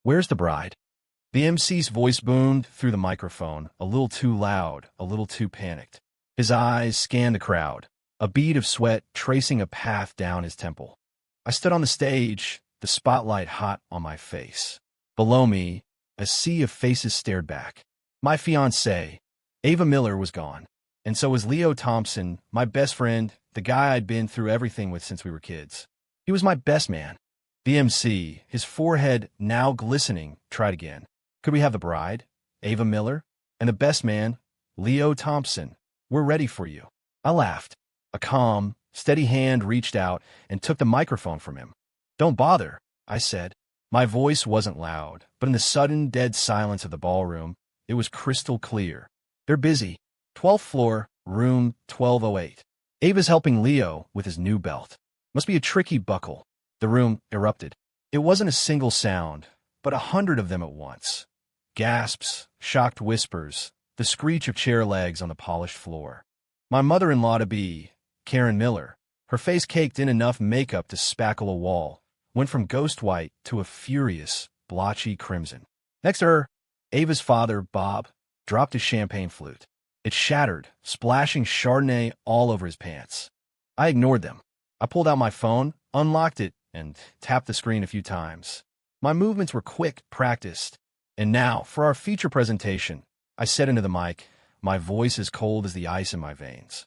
Where's the bride? The MC's voice boomed through the microphone, a little too loud, a little too panicked. His eyes scanned the crowd, a bead of sweat tracing a path down his temple. I stood on the stage, the spotlight hot on my face. Below me, a sea of faces stared back. My fiancée, Ava Miller, was gone. And so was Leo Thompson, my best friend, the guy I'd been through everything with since we were kids. He was my best man. The MC, his forehead now glistening, tried again. Could we have the bride, Ava Miller, and the best man, Leo Thompson? We're ready for you. I laughed. A calm, steady hand reached out and took the microphone from him. Don't bother, I said. My voice wasn't loud, but in the sudden dead silence of the ballroom, it was crystal clear. They're busy. 12th floor, room 1208. Ava's helping Leo with his new belt. Must be a tricky buckle. The room erupted. It wasn't a single sound, but 100 of them at once. Gasps, shocked whispers, the screech of chair legs on the polished floor. My mother-in-law-to-be, Karen Miller, her face caked in enough makeup to spackle a wall, went from ghost white to a furious, blotchy crimson. Next to her, Ava's father, Bob, dropped his champagne flute. It shattered, splashing Chardonnay all over his pants. I ignored them. I pulled out my phone, unlocked it, and tapped the screen a few times. My movements were quick, practiced. And now, for our feature presentation, I said into the mic, my voice as cold as the ice in my veins.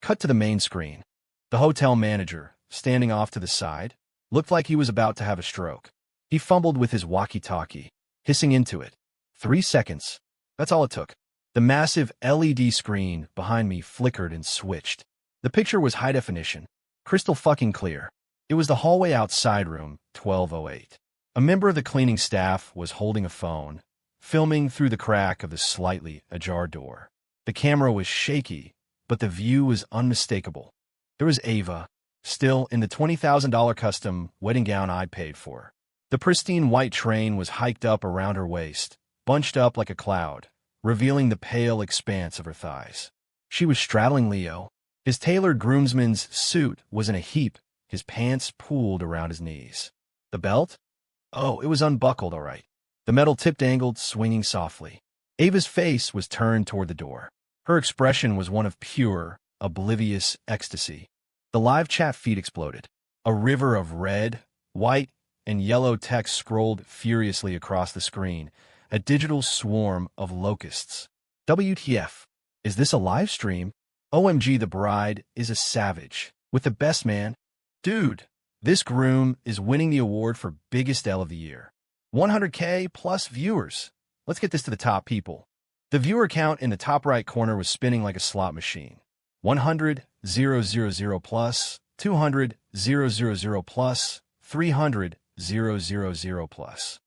Cut to the main screen. The hotel manager, standing off to the side, looked like he was about to have a stroke. He fumbled with his walkie-talkie, hissing into it. 3 seconds. That's all it took. The massive LED screen behind me flickered and switched. The picture was high definition, crystal fucking clear. It was the hallway outside room 1208. A member of the cleaning staff was holding a phone, filming through the crack of the slightly ajar door. The camera was shaky, but the view was unmistakable. There was Ava, still in the $20,000 custom wedding gown I'd paid for. The pristine white train was hiked up around her waist, bunched up like a cloud, revealing the pale expanse of her thighs. She was straddling Leo. His tailored groomsman's suit was in a heap, his pants pooled around his knees. The belt? Oh, it was unbuckled, all right. The metal tip dangled, swinging softly. Ava's face was turned toward the door. Her expression was one of pure, oblivious ecstasy. The live chat feed exploded. A river of red, white, and yellow text scrolled furiously across the screen, a digital swarm of locusts. WTF? Is this a live stream? OMG, the bride is a savage. With the best man? Dude, this groom is winning the award for biggest L of the year. 100K plus viewers. Let's get this to the top people. The viewer count in the top right corner was spinning like a slot machine. 100, 000 plus, 200, 000 plus, 300, 000 plus.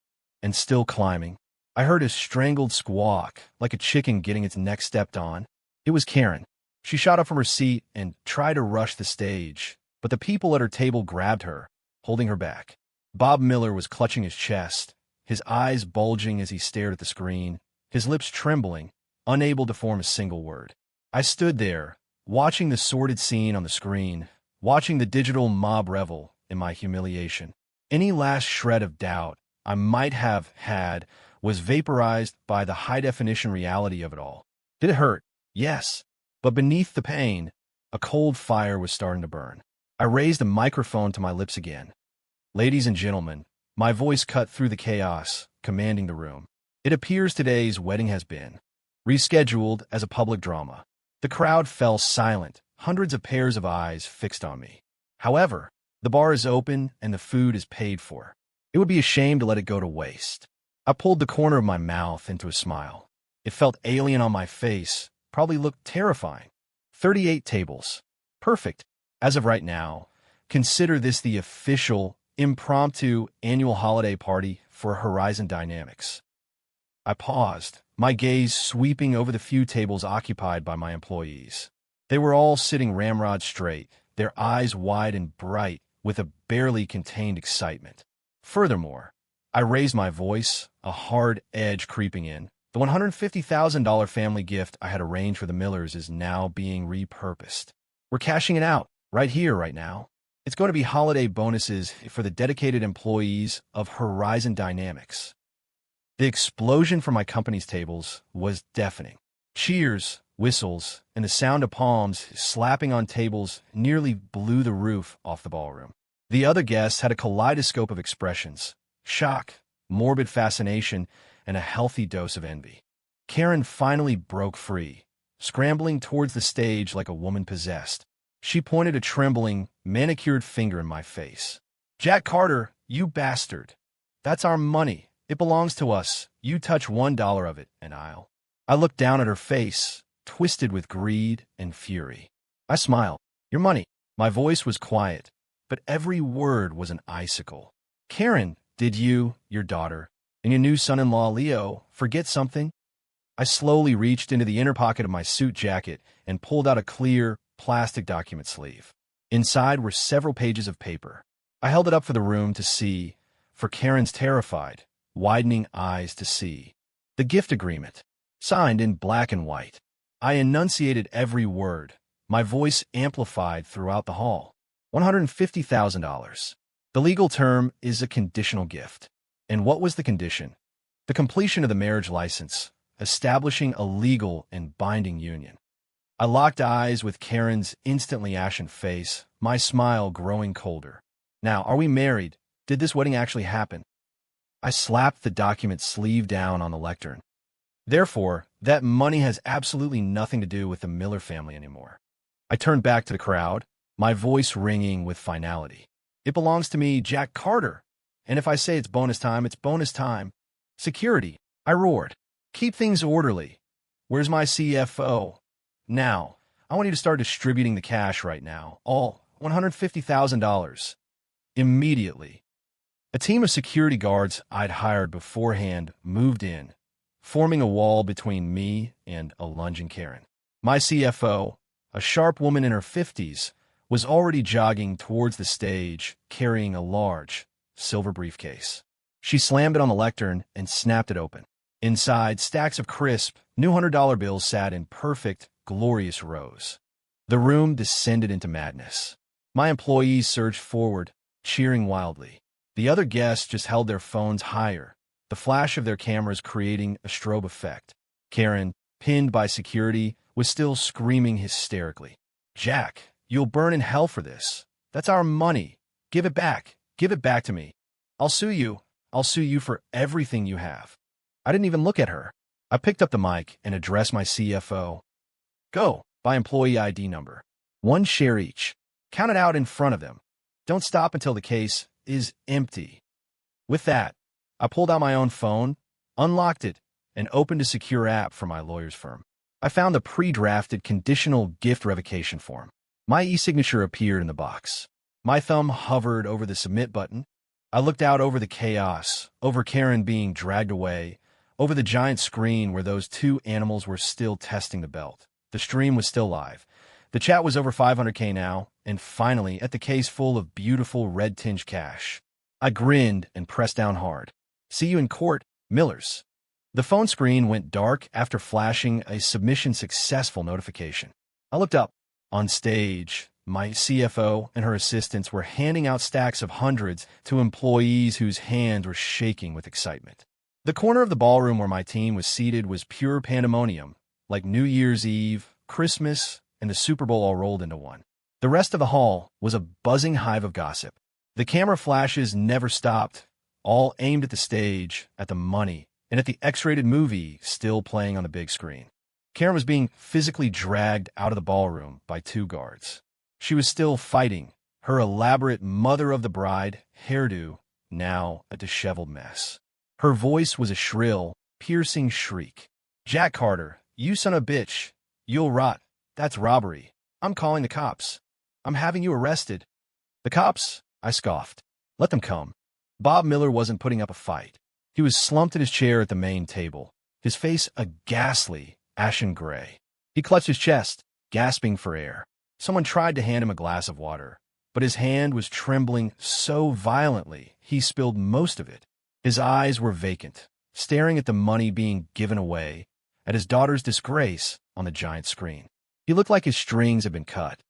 And still climbing. I heard a strangled squawk, like a chicken getting its neck stepped on. It was Karen. She shot up from her seat and tried to rush the stage, but the people at her table grabbed her, holding her back. Bob Miller was clutching his chest, his eyes bulging as he stared at the screen, his lips trembling, unable to form a single word. I stood there, watching the sordid scene on the screen, watching the digital mob revel in my humiliation. Any last shred of doubt I might have had was vaporized by the high-definition reality of it all. Did it hurt? Yes. But beneath the pain, a cold fire was starting to burn. I raised the microphone to my lips again. Ladies and gentlemen, my voice cut through the chaos, commanding the room. It appears today's wedding has been rescheduled as a public drama. The crowd fell silent, hundreds of pairs of eyes fixed on me. However, the bar is open and the food is paid for. It would be a shame to let it go to waste. I pulled the corner of my mouth into a smile. It felt alien on my face, probably looked terrifying. 38 tables. Perfect. As of right now, consider this the official, impromptu annual holiday party for Horizon Dynamics. I paused, my gaze sweeping over the few tables occupied by my employees. They were all sitting ramrod straight, their eyes wide and bright with a barely contained excitement. Furthermore, I raised my voice, a hard edge creeping in. The $150,000 family gift I had arranged for the Millers is now being repurposed. We're cashing it out, right here, right now. It's going to be holiday bonuses for the dedicated employees of Horizon Dynamics. The explosion from my company's tables was deafening. Cheers, whistles, and the sound of palms slapping on tables nearly blew the roof off the ballroom. The other guests had a kaleidoscope of expressions: shock, morbid fascination, and a healthy dose of envy. Karen finally broke free, scrambling towards the stage like a woman possessed. She pointed a trembling, manicured finger in my face. "Jack Carter, you bastard. That's our money. It belongs to us. You touch $1 of it, and I'll." I looked down at her face, twisted with greed and fury. I smiled. "Your money." My voice was quiet, but every word was an icicle. "Karen, did you, your daughter, and your new son-in-law, Leo, forget something?" I slowly reached into the inner pocket of my suit jacket and pulled out a clear, plastic document sleeve. Inside were several pages of paper. I held it up for the room to see, for Karen's terrified, widening eyes to see. The gift agreement, signed in black and white. I enunciated every word, my voice amplified throughout the hall. $150,000. The legal term is a conditional gift. And what was the condition? The completion of the marriage license, establishing a legal and binding union. I locked eyes with Karen's instantly ashen face, my smile growing colder. "Now, are we married? Did this wedding actually happen?" I slapped the document sleeve down on the lectern. "Therefore, that money has absolutely nothing to do with the Miller family anymore." I turned back to the crowd, my voice ringing with finality. "It belongs to me, Jack Carter. And if I say it's bonus time, it's bonus time." "Security," I roared. "Keep things orderly. Where's my CFO? Now, I want you to start distributing the cash right now. All $150,000. Immediately." A team of security guards I'd hired beforehand moved in, forming a wall between me and a lunging Karen. My CFO, a sharp woman in her 50s, was already jogging towards the stage, carrying a large, silver briefcase. She slammed it on the lectern and snapped it open. Inside, stacks of crisp, new $100 bills sat in perfect, glorious rows. The room descended into madness. My employees surged forward, cheering wildly. The other guests just held their phones higher, the flash of their cameras creating a strobe effect. Karen, pinned by security, was still screaming hysterically. "Jack, you'll burn in hell for this. That's our money. Give it back. Give it back to me. I'll sue you. I'll sue you for everything you have." I didn't even look at her. I picked up the mic and addressed my CFO. "Go, by employee ID number. 1 share each. Count it out in front of them. Don't stop until the case is empty." With that, I pulled out my own phone, unlocked it, and opened a secure app for my lawyer's firm. I found the pre-drafted conditional gift revocation form. My e-signature appeared in the box. My thumb hovered over the submit button. I looked out over the chaos, over Karen being dragged away, over the giant screen where those two animals were still testing the belt. The stream was still live. The chat was over 500K now, and finally, at the case full of beautiful red-tinged cash. I grinned and pressed down hard. "See you in court, Millers." The phone screen went dark after flashing a submission successful notification. I looked up. On stage, my CFO and her assistants were handing out stacks of hundreds to employees whose hands were shaking with excitement. The corner of the ballroom where my team was seated was pure pandemonium, like New Year's Eve, Christmas, and the Super Bowl all rolled into one. The rest of the hall was a buzzing hive of gossip. The camera flashes never stopped, all aimed at the stage, at the money, and at the X-rated movie still playing on the big screen. Karen was being physically dragged out of the ballroom by 2 guards. She was still fighting, her elaborate mother-of-the-bride hairdo now a disheveled mess. Her voice was a shrill, piercing shriek. "Jack Carter, you son of a bitch, you'll rot. That's robbery. I'm calling the cops. I'm having you arrested." "The cops?" I scoffed. "Let them come." Bob Miller wasn't putting up a fight. He was slumped in his chair at the main table, his face a ghastly, ashen gray. He clutched his chest, gasping for air. Someone tried to hand him a glass of water, but his hand was trembling so violently he spilled most of it. His eyes were vacant, staring at the money being given away, at his daughter's disgrace on the giant screen. He looked like his strings had been cut.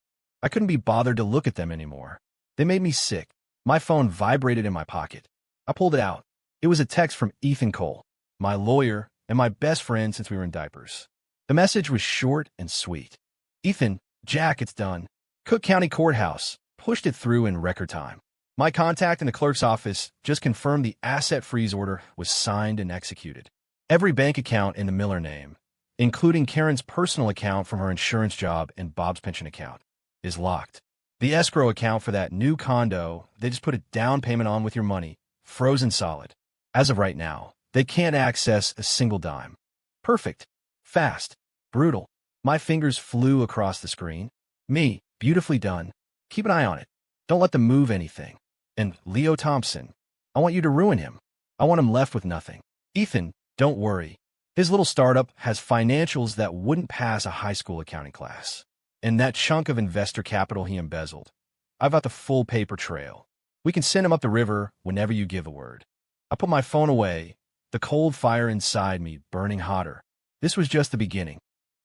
I couldn't be bothered to look at them anymore. They made me sick. My phone vibrated in my pocket. I pulled it out. It was a text from Ethan Cole. my lawyer, and my best friend since we were in diapers. The message was short and sweet. Ethan, Jack, it's done. Cook County Courthouse pushed it through in record time. My contact in the clerk's office just confirmed the asset freeze order was signed and executed. Every bank account in the Miller name, including Karen's personal account from her insurance job and Bob's pension account, is locked. The escrow account for that new condo, they just put a down payment on with your money, frozen solid. As of right now, they can't access a single dime. Perfect. Fast. Brutal. My fingers flew across the screen. Me, beautifully done. Keep an eye on it. Don't let them move anything. And Leo Thompson, I want you to ruin him. I want him left with nothing. Ethan, don't worry. His little startup has financials that wouldn't pass a high school accounting class. And that chunk of investor capital he embezzled, I've got the full paper trail. We can send him up the river whenever you give a word. I put my phone away, the cold fire inside me burning hotter. This was just the beginning.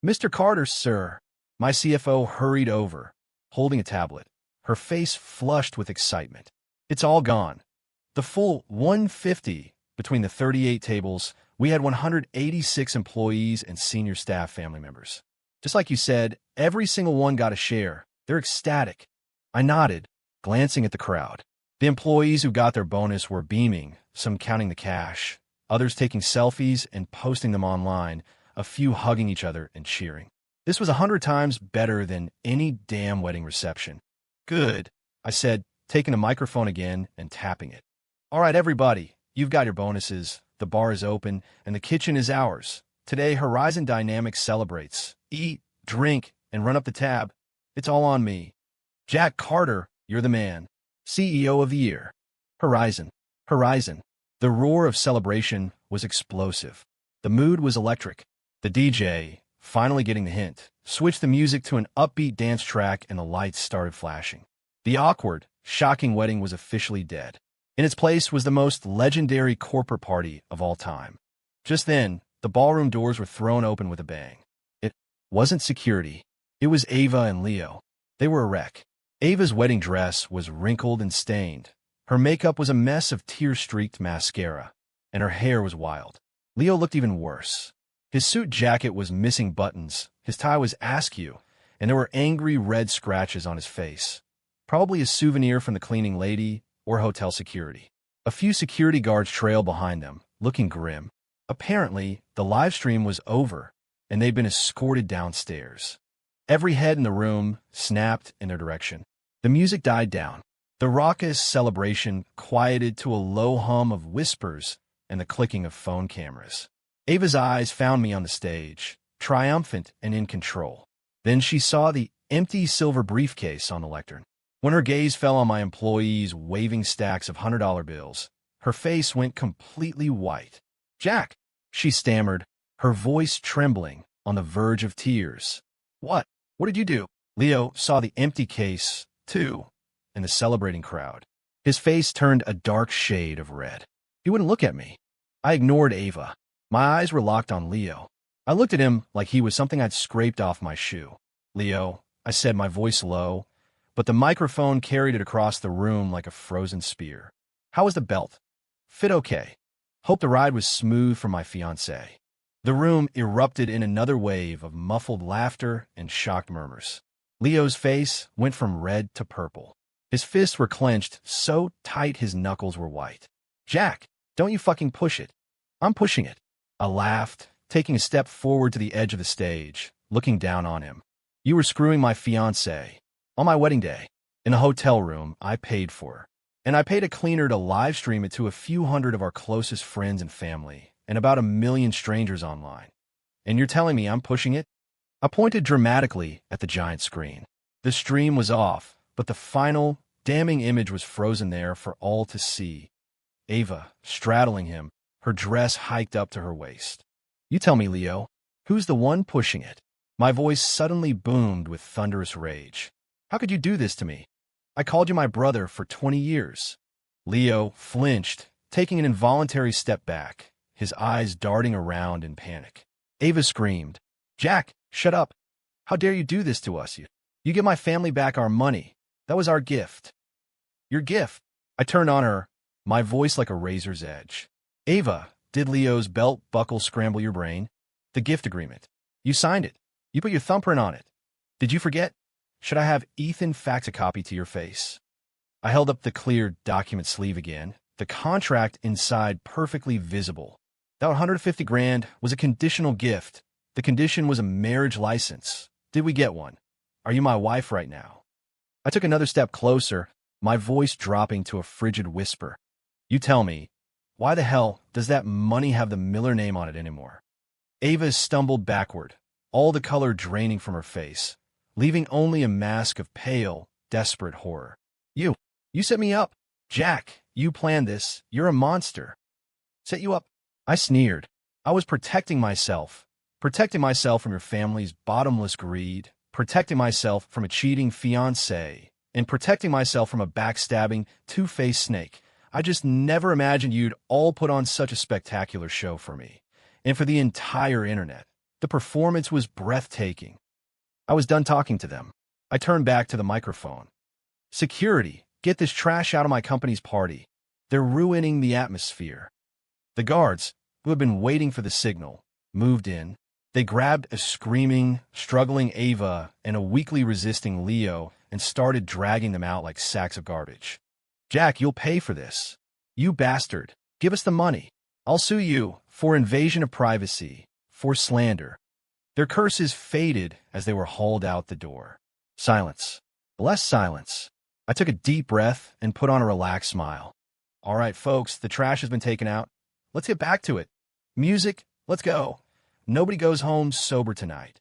Mr. Carter, sir. My CFO hurried over, holding a tablet, her face flushed with excitement. It's all gone. The full 150 between the 38 tables. We had 186 employees and senior staff family members. Just like you said, every single one got a share. They're ecstatic. I nodded, glancing at the crowd. The employees who got their bonus were beaming, some counting the cash, others taking selfies and posting them online, a few hugging each other and cheering. This was 100 times better than any damn wedding reception. Good, I said, taking a microphone again and tapping it. All right, everybody, you've got your bonuses. The bar is open, and the kitchen is ours. Today, Horizon Dynamics celebrates. Eat, drink, and run up the tab. It's all on me. Jack Carter, you're the man. CEO of the year. Horizon. Horizon. The roar of celebration was explosive. The mood was electric. The DJ, finally getting the hint, switched the music to an upbeat dance track and the lights started flashing. The awkward, shocking wedding was officially dead. In its place was the most legendary corporate party of all time. Just then, the ballroom doors were thrown open with a bang. It wasn't security. It was Ava and Leo. They were a wreck. Ava's wedding dress was wrinkled and stained. Her makeup was a mess of tear-streaked mascara, and her hair was wild. Leo looked even worse. His suit jacket was missing buttons, his tie was askew, and there were angry red scratches on his face. Probably a souvenir from the cleaning lady or hotel security. A few security guards trailed behind them, looking grim. Apparently, the live stream was over, and they'd been escorted downstairs. Every head in the room snapped in their direction. The music died down. The raucous celebration quieted to a low hum of whispers and the clicking of phone cameras. Ava's eyes found me on the stage, triumphant and in control. Then she saw the empty silver briefcase on the lectern. When her gaze fell on my employees waving stacks of $100 bills, her face went completely white. Jack, she stammered, her voice trembling, on the verge of tears. What? What did you do? Leo saw the empty case, too, in the celebrating crowd. His face turned a dark shade of red. He wouldn't look at me. I ignored Ava. My eyes were locked on Leo. I looked at him like he was something I'd scraped off my shoe. Leo, I said, my voice low, but the microphone carried it across the room like a frozen spear. How was the belt? Fit okay. Hope the ride was smooth for my fiancé. The room erupted in another wave of muffled laughter and shocked murmurs. Leo's face went from red to purple. His fists were clenched so tight his knuckles were white. Jack, don't you fucking push it. I'm pushing it. I laughed, taking a step forward to the edge of the stage, looking down on him. You were screwing my fiancé. On my wedding day, in a hotel room I paid for. And I paid a cleaner to live stream it to a few hundred of our closest friends and family, and about 1 million strangers online. And you're telling me I'm pushing it? I pointed dramatically at the giant screen. The stream was off, but the final, damning image was frozen there for all to see. Ava, straddling him, her dress hiked up to her waist. You tell me, Leo, who's the one pushing it? My voice suddenly boomed with thunderous rage. How could you do this to me? I called you my brother for 20 years. Leo flinched, taking an involuntary step back, his eyes darting around in panic. Ava screamed, Jack, shut up. How dare you do this to us? You give my family back our money. That was our gift. Your gift. I turned on her, my voice like a razor's edge. Ava, Did Leo's belt buckle scramble your brain? The gift agreement. You signed it. You put your thumbprint on it. Did you forget? Should I have Ethan fax a copy to your face? I held up the clear document sleeve again, the contract inside perfectly visible. That 150 grand was a conditional gift. The condition was a marriage license. Did we get one? Are you my wife right now? I took another step closer, my voice dropping to a frigid whisper. You tell me, why the hell does that money have the Miller name on it anymore? Ava stumbled backward, all the color draining from her face, leaving only a mask of pale, desperate horror. You set me up. Jack, you planned this. You're a monster. Set you up? I sneered. I was protecting myself from your family's bottomless greed, protecting myself from a cheating fiancé, and protecting myself from a backstabbing, two-faced snake. I just never imagined you'd all put on such a spectacular show for me. And for the entire internet. The performance was breathtaking. I was done talking to them. I turned back to the microphone. Security, get this trash out of my company's party. They're ruining the atmosphere. The guards, who had been waiting for the signal, moved in. They grabbed a screaming, struggling Ava and a weakly resisting Leo and started dragging them out like sacks of garbage. Jack, you'll pay for this. You bastard. Give us the money. I'll sue you for invasion of privacy, for slander. Their curses faded as they were hauled out the door. Silence. Less silence. I took a deep breath and put on a relaxed smile. All right, folks, the trash has been taken out. Let's get back to it. Music, let's go. Nobody goes home sober tonight.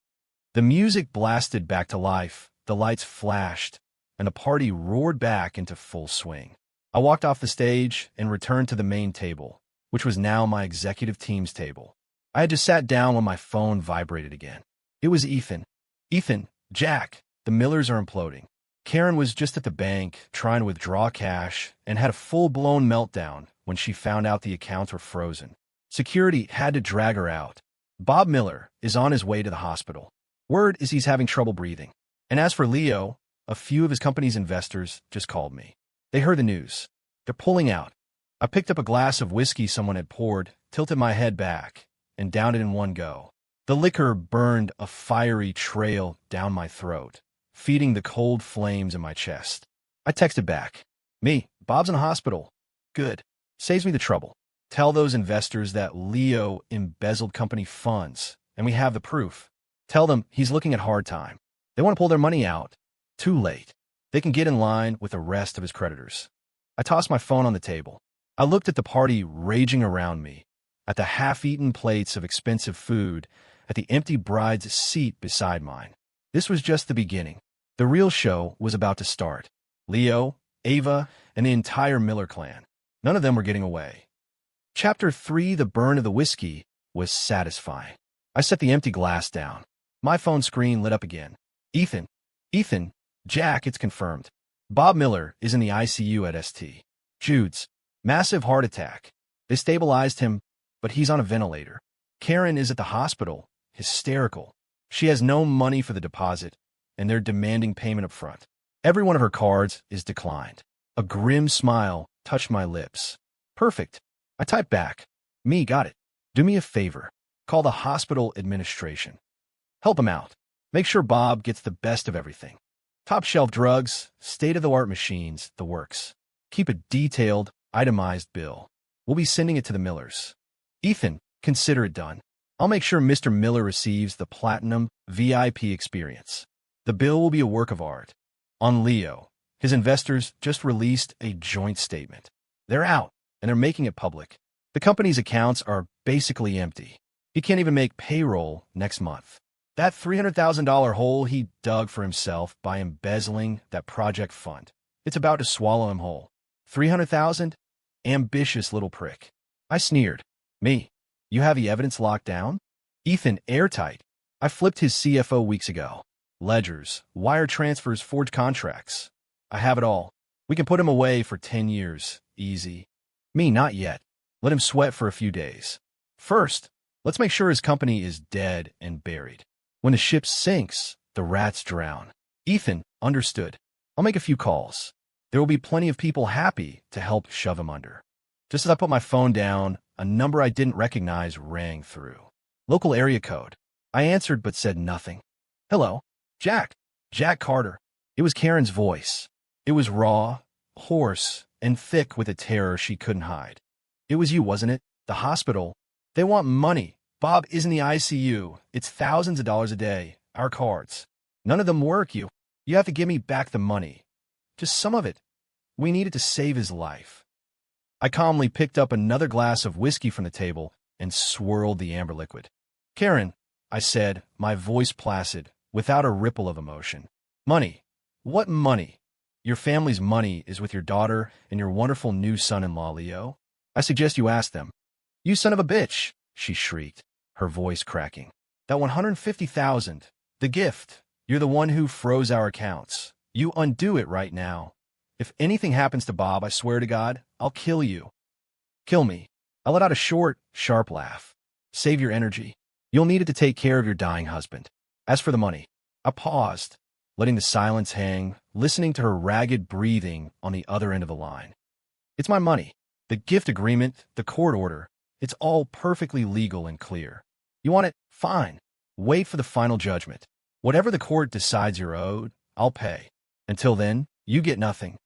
The music blasted back to life, the lights flashed, and the party roared back into full swing. I walked off the stage and returned to the main table, which was now my executive team's table. I had just sat down when my phone vibrated again. It was Ethan. Ethan, Jack, the Millers are imploding. Karen was just at the bank trying to withdraw cash and had a full-blown meltdown when she found out the accounts were frozen. Security had to drag her out. Bob Miller is on his way to the hospital. Word is he's having trouble breathing. And as for Leo, a few of his company's investors just called me. They heard the news. They're pulling out. I picked up a glass of whiskey someone had poured, tilted my head back, and downed it in one go. The liquor burned a fiery trail down my throat, feeding the cold flames in my chest. I texted back. Me, Bob's in the hospital. Good. Saves me the trouble. Tell those investors that Leo embezzled company funds, and we have the proof. Tell them he's looking at hard time. They want to pull their money out. Too late. They can get in line with the rest of his creditors. I tossed my phone on the table. I looked at the party raging around me, at the half-eaten plates of expensive food, at the empty bride's seat beside mine. This was just the beginning. The real show was about to start. Leo, Ava, and the entire Miller clan. None of them were getting away. Chapter 3, The Burn of the Whiskey, was satisfying. I set the empty glass down. My phone screen lit up again. Ethan, Jack, it's confirmed. Bob Miller is in the ICU at St. Jude's. Massive heart attack. They stabilized him, but he's on a ventilator. Karen is at the hospital, hysterical. She has no money for the deposit, and they're demanding payment up front. Every one of her cards is declined. A grim smile touched my lips. Perfect. I typed back. Me, got it. Do me a favor. Call the hospital administration. Help him out. Make sure Bob gets the best of everything. Top-shelf drugs, state-of-the-art machines, the works. Keep a detailed, itemized bill. We'll be sending it to the Millers. Ethan, consider it done. I'll make sure Mr. Miller receives the platinum VIP experience. The bill will be a work of art. On Leo, his investors just released a joint statement. They're out, and they're making it public. The company's accounts are basically empty. He can't even make payroll next month. That $300,000 hole he dug for himself by embezzling that project fund, it's about to swallow him whole. 300,000? Ambitious little prick. I sneered. Me, you have the evidence locked down? Ethan, airtight. I flipped his CFO weeks ago. Ledgers, wire transfers, forged contracts. I have it all. We can put him away for 10 years. Easy. Me, not yet. Let him sweat for a few days. First, let's make sure his company is dead and buried. When the ship sinks, the rats drown. Ethan, understood. I'll make a few calls. There will be plenty of people happy to help shove him under. Just as I put my phone down, a number I didn't recognize rang through. Local area code. I answered but said nothing. Hello? Jack. Jack Carter. It was Karen's voice. It was raw, hoarse, and thick with a terror she couldn't hide. It was you, wasn't it? The hospital. They want money. Bob is in the ICU. It's thousands of dollars a day. Our cards. None of them work. You have to give me back the money. Just some of it. We need it to save his life. I calmly picked up another glass of whiskey from the table and swirled the amber liquid. Karen, I said, my voice placid, without a ripple of emotion. Money. What money? Your family's money is with your daughter and your wonderful new son-in-law, Leo. I suggest you ask them. You son of a bitch, she shrieked, her voice cracking. That $150,000, the gift. You're the one who froze our accounts. You undo it right now. If anything happens to Bob, I swear to God, I'll kill you. Kill me. I let out a short, sharp laugh. Save your energy. You'll need it to take care of your dying husband. As for the money, I paused, letting the silence hang, listening to her ragged breathing on the other end of the line. It's my money. The gift agreement, the court order, it's all perfectly legal and clear. You want it? Fine. Wait for the final judgment. Whatever the court decides you're owed, I'll pay. Until then, you get nothing.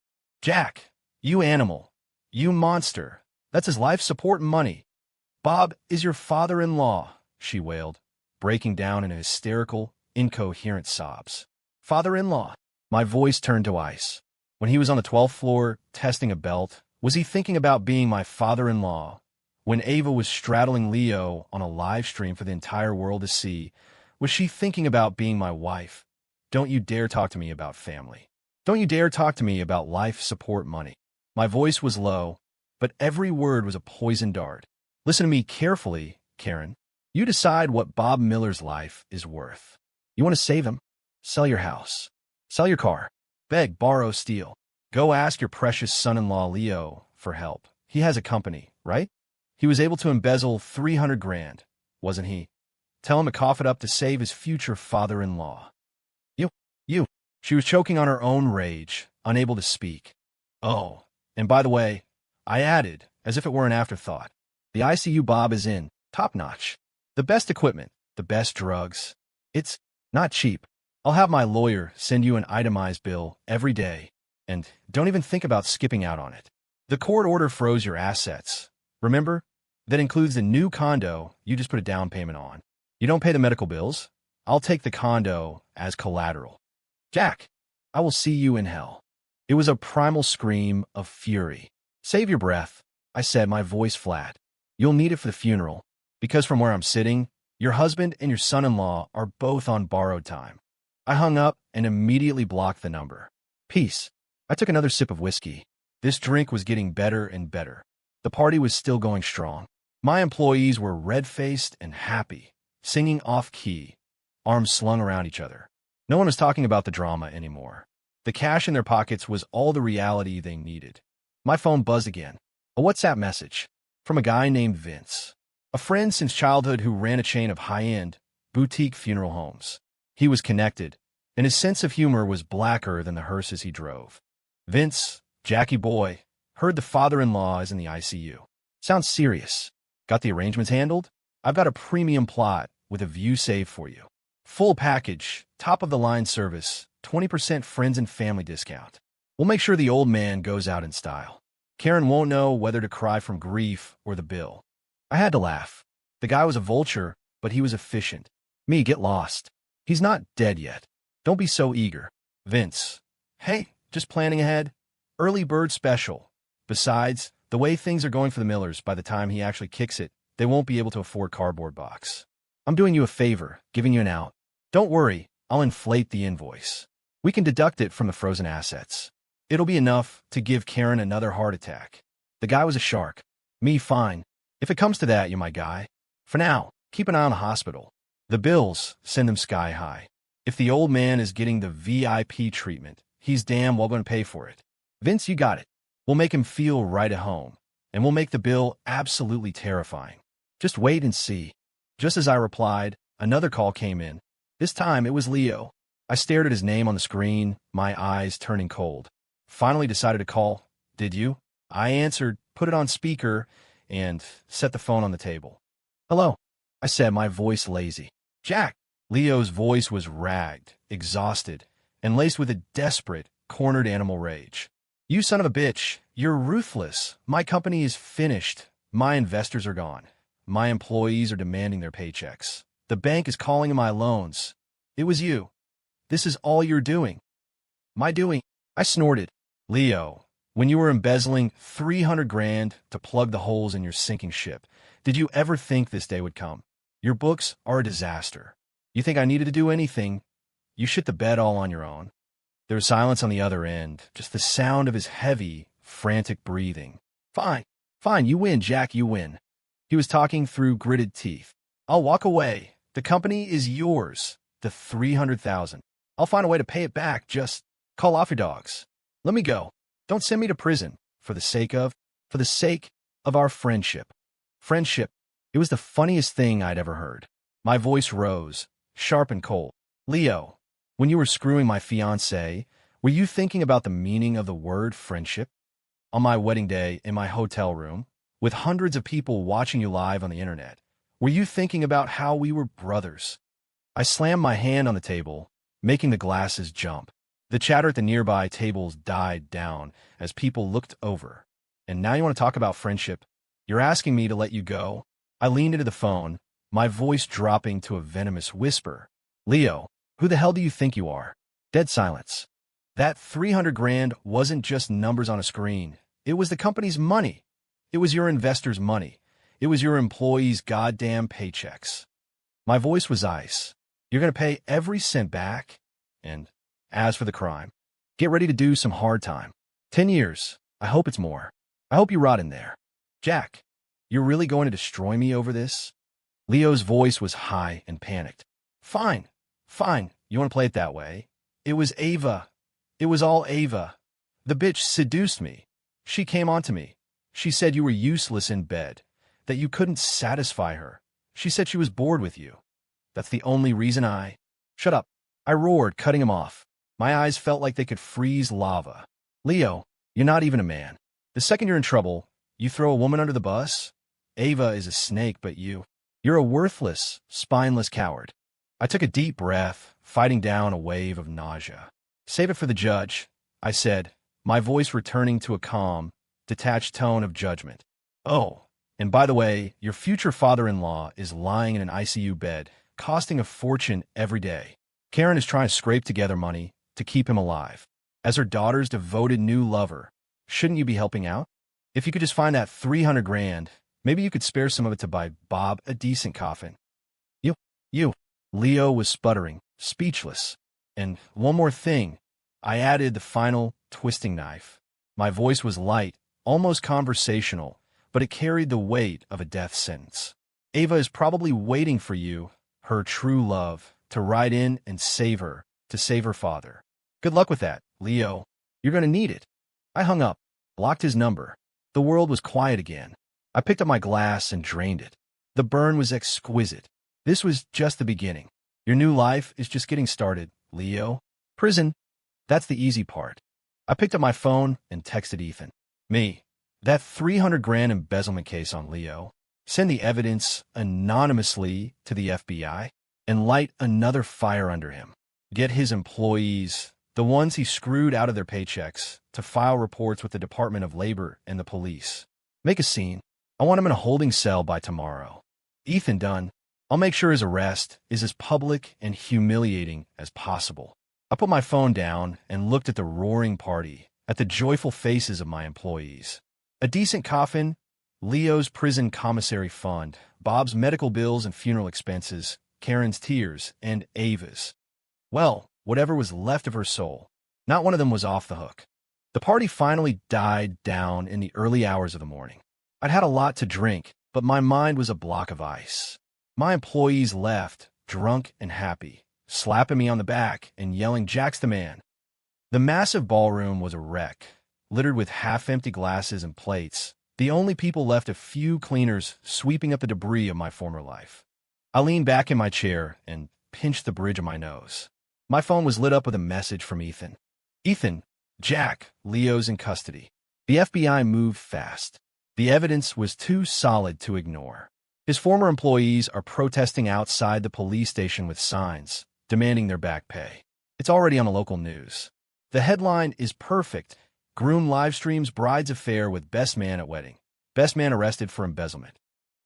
Jack, you animal. You monster. That's his life support money. Bob is your father-in-law, she wailed, breaking down in hysterical, incoherent sobs. Father-in-law. My voice turned to ice. When he was on the 12th floor, testing a belt, was he thinking about being my father-in-law? When Ava was straddling Leo on a live stream for the entire world to see, was she thinking about being my wife? Don't you dare talk to me about family. Don't you dare talk to me about life support money. My voice was low, but every word was a poison dart. Listen to me carefully, Karen. You decide what Bob Miller's life is worth. You want to save him? Sell your house. Sell your car. Beg, borrow, steal. Go ask your precious son-in-law Leo for help. He has a company, right? He was able to embezzle 300 grand, wasn't he? Tell him to cough it up to save his future father-in-law. You. She was choking on her own rage, unable to speak. Oh, and by the way, I added, as if it were an afterthought, the ICU Bob is in, top-notch. The best equipment, the best drugs. It's not cheap. I'll have my lawyer send you an itemized bill every day, and don't even think about skipping out on it. The court order froze your assets. Remember? That includes the new condo you just put a down payment on. You don't pay the medical bills. I'll take the condo as collateral. Jack, I will see you in hell. It was a primal scream of fury. Save your breath, I said, my voice flat. You'll need it for the funeral, because from where I'm sitting, your husband and your son-in-law are both on borrowed time. I hung up and immediately blocked the number. Peace. I took another sip of whiskey. This drink was getting better and better. The party was still going strong. My employees were red-faced and happy, singing off-key, arms slung around each other. No one was talking about the drama anymore. The cash in their pockets was all the reality they needed. My phone buzzed again. A WhatsApp message from a guy named Vince, a friend since childhood who ran a chain of high-end, boutique funeral homes. He was connected, and his sense of humor was blacker than the hearses he drove. Vince, Jackie boy, heard the father-in-law is in the ICU. Sounds serious. Got the arrangements handled? I've got a premium plot with a view saved for you. Full package, top-of-the-line service, 20% friends and family discount. We'll make sure the old man goes out in style. Karen won't know whether to cry from grief or the bill. I had to laugh. The guy was a vulture, but he was efficient. Me, get lost. He's not dead yet. Don't be so eager. Vince. Hey, just planning ahead. Early bird special. Besides, the way things are going for the Millers, by the time he actually kicks it, they won't be able to afford cardboard box. I'm doing you a favor, giving you an out. Don't worry, I'll inflate the invoice. We can deduct it from the frozen assets. It'll be enough to give Karen another heart attack. The guy was a shark. Me, fine. If it comes to that, you're my guy. For now, keep an eye on the hospital. The bills, send them sky high. If the old man is getting the VIP treatment, he's damn well going to pay for it. Vince, you got it. We'll make him feel right at home, and we'll make the bill absolutely terrifying. Just wait and see. Just as I replied, another call came in. This time it was Leo. I stared at his name on the screen, my eyes turning cold. Finally decided to call. Did you? I answered, put it on speaker, and set the phone on the table. "Hello," I said, my voice lazy. "Jack." Leo's voice was ragged, exhausted, and laced with a desperate, cornered animal rage. "You son of a bitch, you're ruthless. My company is finished. My investors are gone. My employees are demanding their paychecks. The bank is calling in my loans. It was you. This is all you're doing." "My doing?" I snorted. "Leo, when you were embezzling 300 grand to plug the holes in your sinking ship, did you ever think this day would come? Your books are a disaster. You think I needed to do anything? You shit the bed all on your own." There was silence on the other end, just the sound of his heavy, frantic breathing. "Fine, fine, you win, Jack, you win." He was talking through gritted teeth. "I'll walk away. The company is yours. The 300,000. I'll find a way to pay it back. Just call off your dogs. Let me go. Don't send me to prison. For the sake of our friendship." Friendship. It was the funniest thing I'd ever heard. My voice rose, sharp and cold. "Leo, when you were screwing my fiancée, were you thinking about the meaning of the word friendship? On my wedding day in my hotel room, with hundreds of people watching you live on the internet, were you thinking about how we were brothers?" I slammed my hand on the table, making the glasses jump. The chatter at the nearby tables died down as people looked over. "And now you want to talk about friendship? You're asking me to let you go?" I leaned into the phone, my voice dropping to a venomous whisper. "Leo, who the hell do you think you are?" Dead silence. That 300 grand wasn't just numbers on a screen. It was the company's money. It was your investors' money. It was your employees' goddamn paychecks. My voice was ice. "You're going to pay every cent back? And as for the crime, get ready to do some hard time. 10 years. I hope it's more. I hope you rot in there. Jack, you're really going to destroy me over this?" Leo's voice was high and panicked. "Fine, fine. You want to play it that way? It was Ava. It was all Ava. The bitch seduced me. She came onto me. She said you were useless in bed, that you couldn't satisfy her. She said she was bored with you. That's the only reason I—" "Shut up," I roared, cutting him off. My eyes felt like they could freeze lava. "Leo, you're not even a man. The second you're in trouble, you throw a woman under the bus? Ava is a snake, but you're a worthless, spineless coward." I took a deep breath, fighting down a wave of nausea. "Save it for the judge," I said, my voice returning to a calm, detached tone of judgment. "Oh, and by the way, your future father-in-law is lying in an ICU bed, costing a fortune every day. Karen is trying to scrape together money to keep him alive. As her daughter's devoted new lover, shouldn't you be helping out? If you could just find that 300 grand, maybe you could spare some of it to buy Bob a decent coffin." You. Leo was sputtering, speechless. "And one more thing." I added the final twisting knife. My voice was light, almost conversational, but it carried the weight of a death sentence. "Ava is probably waiting for you, her true love, to ride in and save her, to save her father. Good luck with that, Leo. You're going to need it." I hung up, blocked his number. The world was quiet again. I picked up my glass and drained it. The burn was exquisite. This was just the beginning. Your new life is just getting started, Leo. Prison, that's the easy part. I picked up my phone and texted Ethan. "Me, that 300 grand embezzlement case on Leo. Send the evidence anonymously to the FBI and light another fire under him. Get his employees, the ones he screwed out of their paychecks, to file reports with the Department of Labor and the police. Make a scene. I want him in a holding cell by tomorrow. Ethan done. I'll make sure his arrest is as public and humiliating as possible." I put my phone down and looked at the roaring party, at the joyful faces of my employees. A decent coffin, Leo's prison commissary fund, Bob's medical bills and funeral expenses, Karen's tears, and Ava's. Well, whatever was left of her soul. Not one of them was off the hook. The party finally died down in the early hours of the morning. I'd had a lot to drink, but my mind was a block of ice. My employees left, drunk and happy, slapping me on the back and yelling, "Jack's the man." The massive ballroom was a wreck, littered with half-empty glasses and plates. The only people left a few cleaners sweeping up the debris of my former life. I leaned back in my chair and pinched the bridge of my nose. My phone was lit up with a message from Ethan. "Ethan, Jack, Leo's in custody." The FBI moved fast. The evidence was too solid to ignore. His former employees are protesting outside the police station with signs, demanding their back pay. It's already on the local news. The headline is perfect. Groom livestreams bride's affair with best man at wedding. Best man arrested for embezzlement.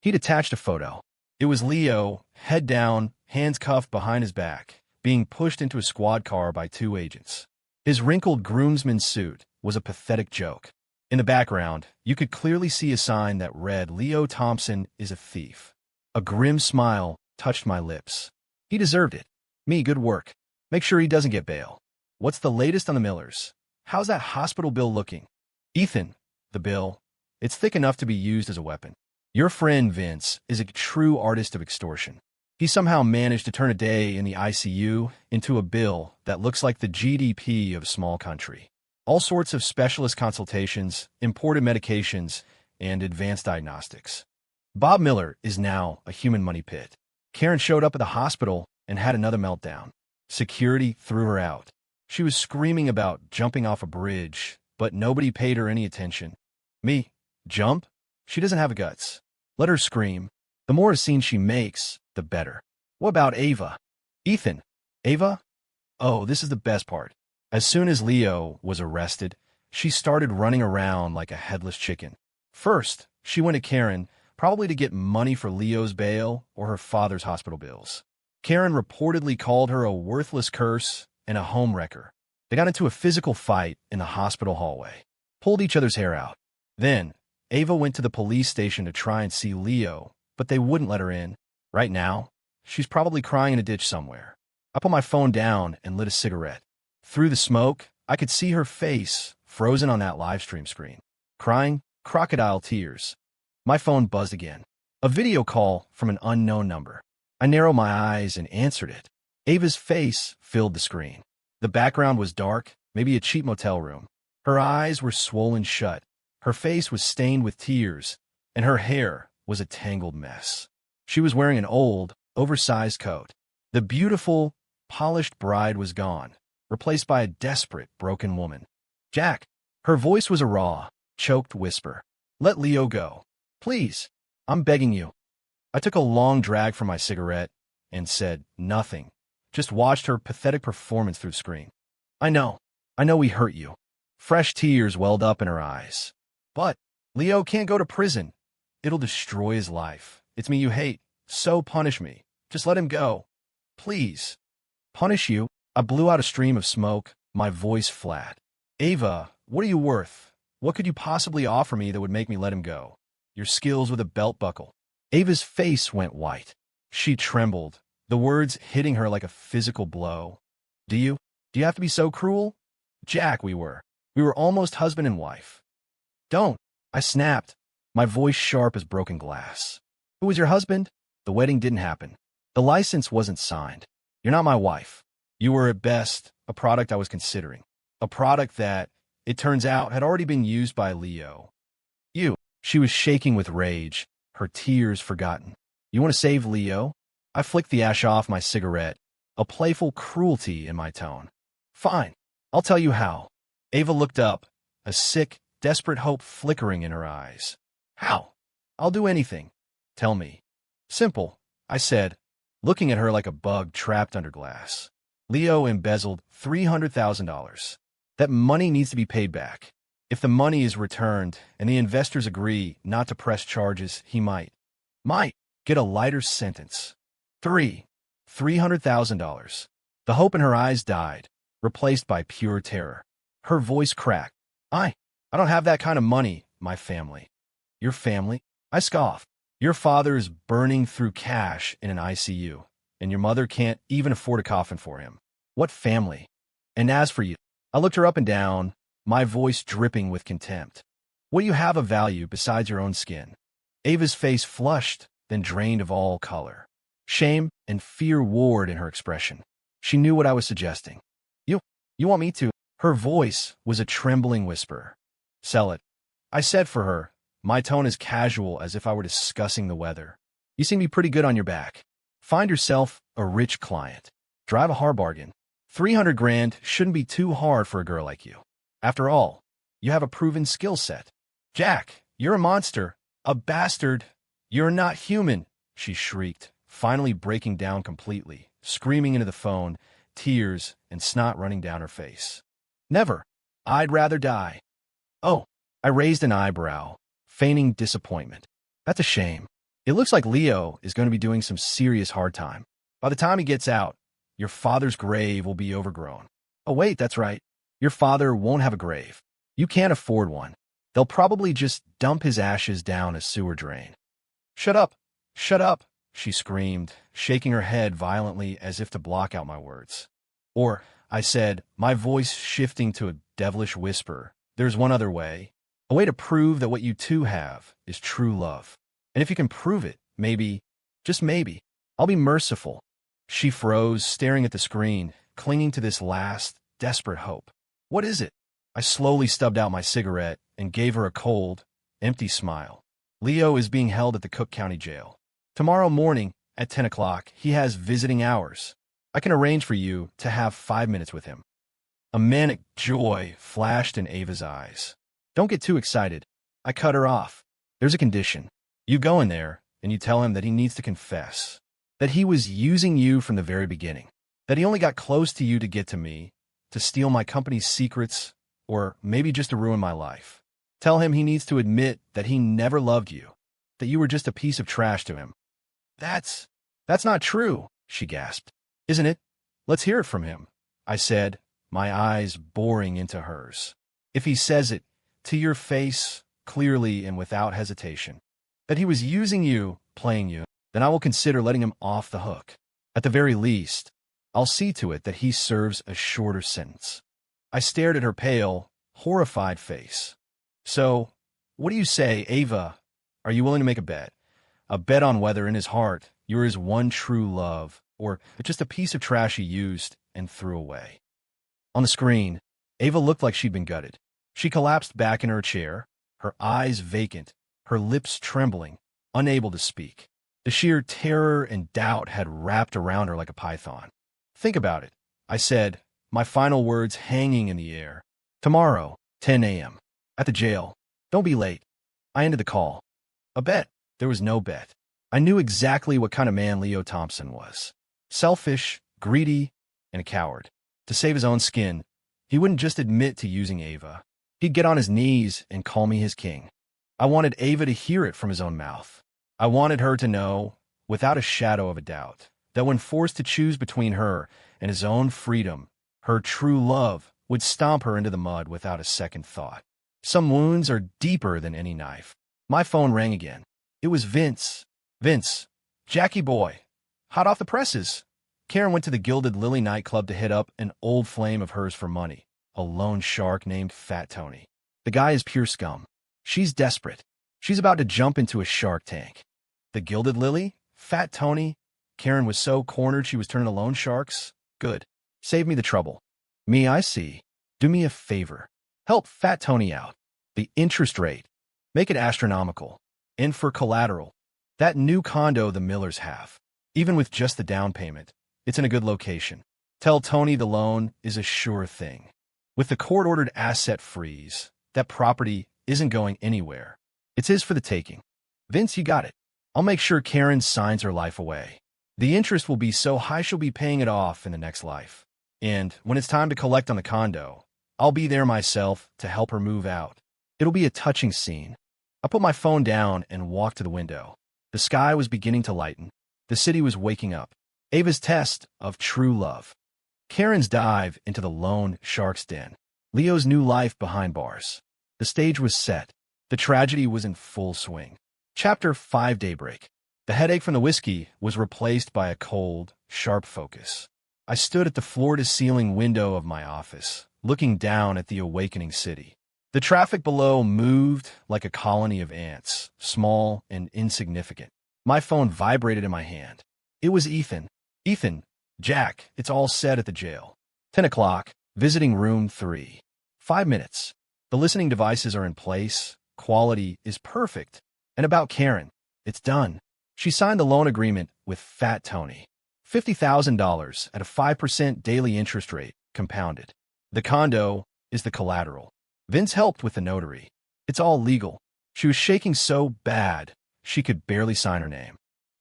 He'd attached a photo. It was Leo, head down, hands cuffed behind his back, being pushed into a squad car by two agents. His wrinkled groomsman suit was a pathetic joke. In the background, you could clearly see a sign that read, "Leo Thompson is a thief." A grim smile touched my lips. He deserved it. Me, good work. Make sure he doesn't get bail. What's the latest on the Millers? How's that hospital bill looking? Ethan, the bill. It's thick enough to be used as a weapon. Your friend Vince is a true artist of extortion. He somehow managed to turn a day in the ICU into a bill that looks like the GDP of a small country. All sorts of specialist consultations, imported medications, and advanced diagnostics. Bob Miller is now a human money pit. Karen showed up at the hospital and had another meltdown. Security threw her out. She was screaming about jumping off a bridge, but nobody paid her any attention. Me? Jump? She doesn't have guts. Let her scream. The more a scene she makes, the better. What about Ava? Ethan? Ava? Oh, this is the best part. As soon as Leo was arrested, she started running around like a headless chicken. First, she went to Karen, probably to get money for Leo's bail or her father's hospital bills. Karen reportedly called her a worthless curse and a homewrecker. They got into a physical fight in the hospital hallway, pulled each other's hair out. Then, Ava went to the police station to try and see Leo, but they wouldn't let her in. Right now, she's probably crying in a ditch somewhere. I put my phone down and lit a cigarette. Through the smoke, I could see her face frozen on that live stream screen, crying crocodile tears. My phone buzzed again. A video call from an unknown number. I narrowed my eyes and answered it. Ava's face filled the screen. The background was dark, maybe a cheap motel room. Her eyes were swollen shut. Her face was stained with tears, and her hair was a tangled mess. She was wearing an old, oversized coat. The beautiful, polished bride was gone, replaced by a desperate, broken woman. Jack. Her voice was a raw, choked whisper. Let Leo go. Please. I'm begging you. I took a long drag from my cigarette and said nothing, just watched her pathetic performance through the screen. I know we hurt you. Fresh tears welled up in her eyes. But Leo can't go to prison. It'll destroy his life. It's me you hate. So punish me. Just let him go. Please. Punish you? I blew out a stream of smoke, my voice flat. Ava, what are you worth? What could you possibly offer me that would make me let him go? Your skills with a belt buckle. Ava's face went white. She trembled, the words hitting her like a physical blow. Do you have to be so cruel? Jack, we were almost husband and wife. Don't. I snapped, my voice sharp as broken glass. Who was your husband? The wedding didn't happen. The license wasn't signed. You're not my wife. You were at best a product I was considering. A product that, it turns out, had already been used by Leo. You. She was shaking with rage, her tears forgotten. You want to save Leo? I flicked the ash off my cigarette, a playful cruelty in my tone. Fine. I'll tell you how. Ava looked up, a sick, desperate hope flickering in her eyes. How? I'll do anything. Tell me. Simple, I said, looking at her like a bug trapped under glass. Leo embezzled $300,000. That money needs to be paid back. If the money is returned and the investors agree not to press charges, he might get a lighter sentence. $300,000. The hope in her eyes died, replaced by pure terror. Her voice cracked. I don't have that kind of money, my family. Your family? I scoffed. Your father is burning through cash in an ICU, and your mother can't even afford a coffin for him. What family? And as for you, I looked her up and down, my voice dripping with contempt. What do you have of value besides your own skin? Ava's face flushed, then drained of all color. Shame and fear warred in her expression. She knew what I was suggesting. You want me to? Her voice was a trembling whisper. Sell it. I said for her, my tone as casual as if I were discussing the weather. You seem to be pretty good on your back. Find yourself a rich client. Drive a hard bargain. 300 grand shouldn't be too hard for a girl like you. After all, you have a proven skill set. Jack, You're a monster. A bastard. You're not human, she shrieked, finally breaking down completely, screaming into the phone, tears and snot running down her face. Never. I'd rather die. Oh, I raised an eyebrow, feigning disappointment. That's a shame. It looks like Leo is going to be doing some serious hard time. By the time he gets out, your father's grave will be overgrown. Oh, wait, that's right. Your father won't have a grave. You can't afford one. They'll probably just dump his ashes down a sewer drain. Shut up! Shut up! She screamed, shaking her head violently as if to block out my words. Or, I said, my voice shifting to a devilish whisper, there's one other way. A way to prove that what you two have is true love. And if you can prove it, maybe, just maybe, I'll be merciful. She froze, staring at the screen, clinging to this last, desperate hope. What is it? I slowly stubbed out my cigarette and gave her a cold, empty smile. Leo is being held at the Cook County Jail. Tomorrow morning, at 10 o'clock, he has visiting hours. I can arrange for you to have 5 minutes with him. A manic joy flashed in Ava's eyes. Don't get too excited. I cut her off. There's a condition. You go in there, and you tell him that he needs to confess. That he was using you from the very beginning. That he only got close to you to get to me, to steal my company's secrets, or maybe just to ruin my life. Tell him he needs to admit that he never loved you, that you were just a piece of trash to him. That's not true, she gasped. Isn't it? Let's hear it from him, I said, my eyes boring into hers. If he says it, to your face, clearly and without hesitation, that he was using you, playing you, then I will consider letting him off the hook. At the very least, I'll see to it that he serves a shorter sentence. I stared at her pale, horrified face. So, what do you say, Ava? Are you willing to make a bet? A bet on whether in his heart you're his one true love, or just a piece of trash he used and threw away. On the screen, Ava looked like she'd been gutted. She collapsed back in her chair, her eyes vacant, her lips trembling, unable to speak. The sheer terror and doubt had wrapped around her like a python. Think about it, I said, my final words hanging in the air. Tomorrow, 10 a.m. At the jail. Don't be late. I ended the call. A bet. There was no bet. I knew exactly what kind of man Leo Thompson was. Selfish, greedy, and a coward. To save his own skin, he wouldn't just admit to using Ava. He'd get on his knees and call me his king. I wanted Ava to hear it from his own mouth. I wanted her to know, without a shadow of a doubt, that when forced to choose between her and his own freedom, her true love would stomp her into the mud without a second thought. Some wounds are deeper than any knife. My phone rang again. It was Vince. Vince. Jackie boy. Hot off the presses. Karen went to the Gilded Lily nightclub to hit up an old flame of hers for money, a lone shark named Fat Tony. The guy is pure scum. She's desperate. She's about to jump into a shark tank. The Gilded Lily? Fat Tony? Karen was so cornered she was turning to loan sharks? Good. Save me the trouble. Me, I see. Do me a favor. Help Fat Tony out. The interest rate. Make it astronomical. And for collateral. That new condo the Millers have. Even with just the down payment, it's in a good location. Tell Tony the loan is a sure thing. With the court-ordered asset freeze, that property isn't going anywhere. It's his for the taking. Vince, you got it. I'll make sure Karen signs her life away. The interest will be so high she'll be paying it off in the next life. And when it's time to collect on the condo, I'll be there myself to help her move out. It'll be a touching scene. I put my phone down and walked to the window. The sky was beginning to lighten. The city was waking up. Ava's test of true love. Karen's dive into the lone shark's den. Leo's new life behind bars. The stage was set. The tragedy was in full swing. Chapter 5 Daybreak. The headache from the whiskey was replaced by a cold, sharp focus. I stood at the floor-to-ceiling window of my office, looking down at the awakening city. The traffic below moved like a colony of ants, small and insignificant. My phone vibrated in my hand. It was Ethan. Ethan, Jack, it's all set at the jail. 10 o'clock, visiting room 3. 5 minutes. The listening devices are in place. Quality is perfect. And about Karen, it's done. She signed the loan agreement with Fat Tony. $50,000 at a 5% daily interest rate, compounded. The condo is the collateral. Vince helped with the notary. It's all legal. She was shaking so bad, she could barely sign her name.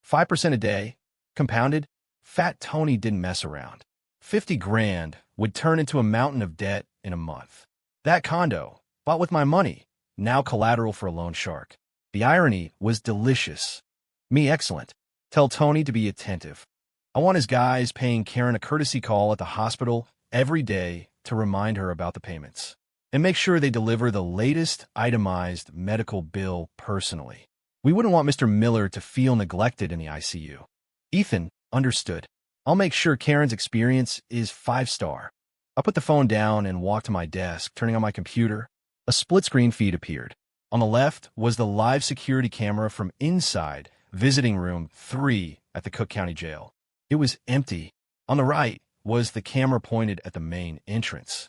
5% a day, compounded, Fat Tony didn't mess around. 50 grand would turn into a mountain of debt in a month. That condo, bought with my money, now collateral for a loan shark. The irony was delicious. Me excellent. Tell Tony to be attentive. I want his guys paying Karen a courtesy call at the hospital every day to remind her about the payments. And make sure they deliver the latest itemized medical bill personally. We wouldn't want Mr. Miller to feel neglected in the ICU. Ethan understood. I'll make sure Karen's experience is 5-star. I put the phone down and walked to my desk, turning on my computer. A split-screen feed appeared. On the left was the live security camera from inside visiting room 3 at the Cook County Jail. It was empty. On the right was the camera pointed at the main entrance.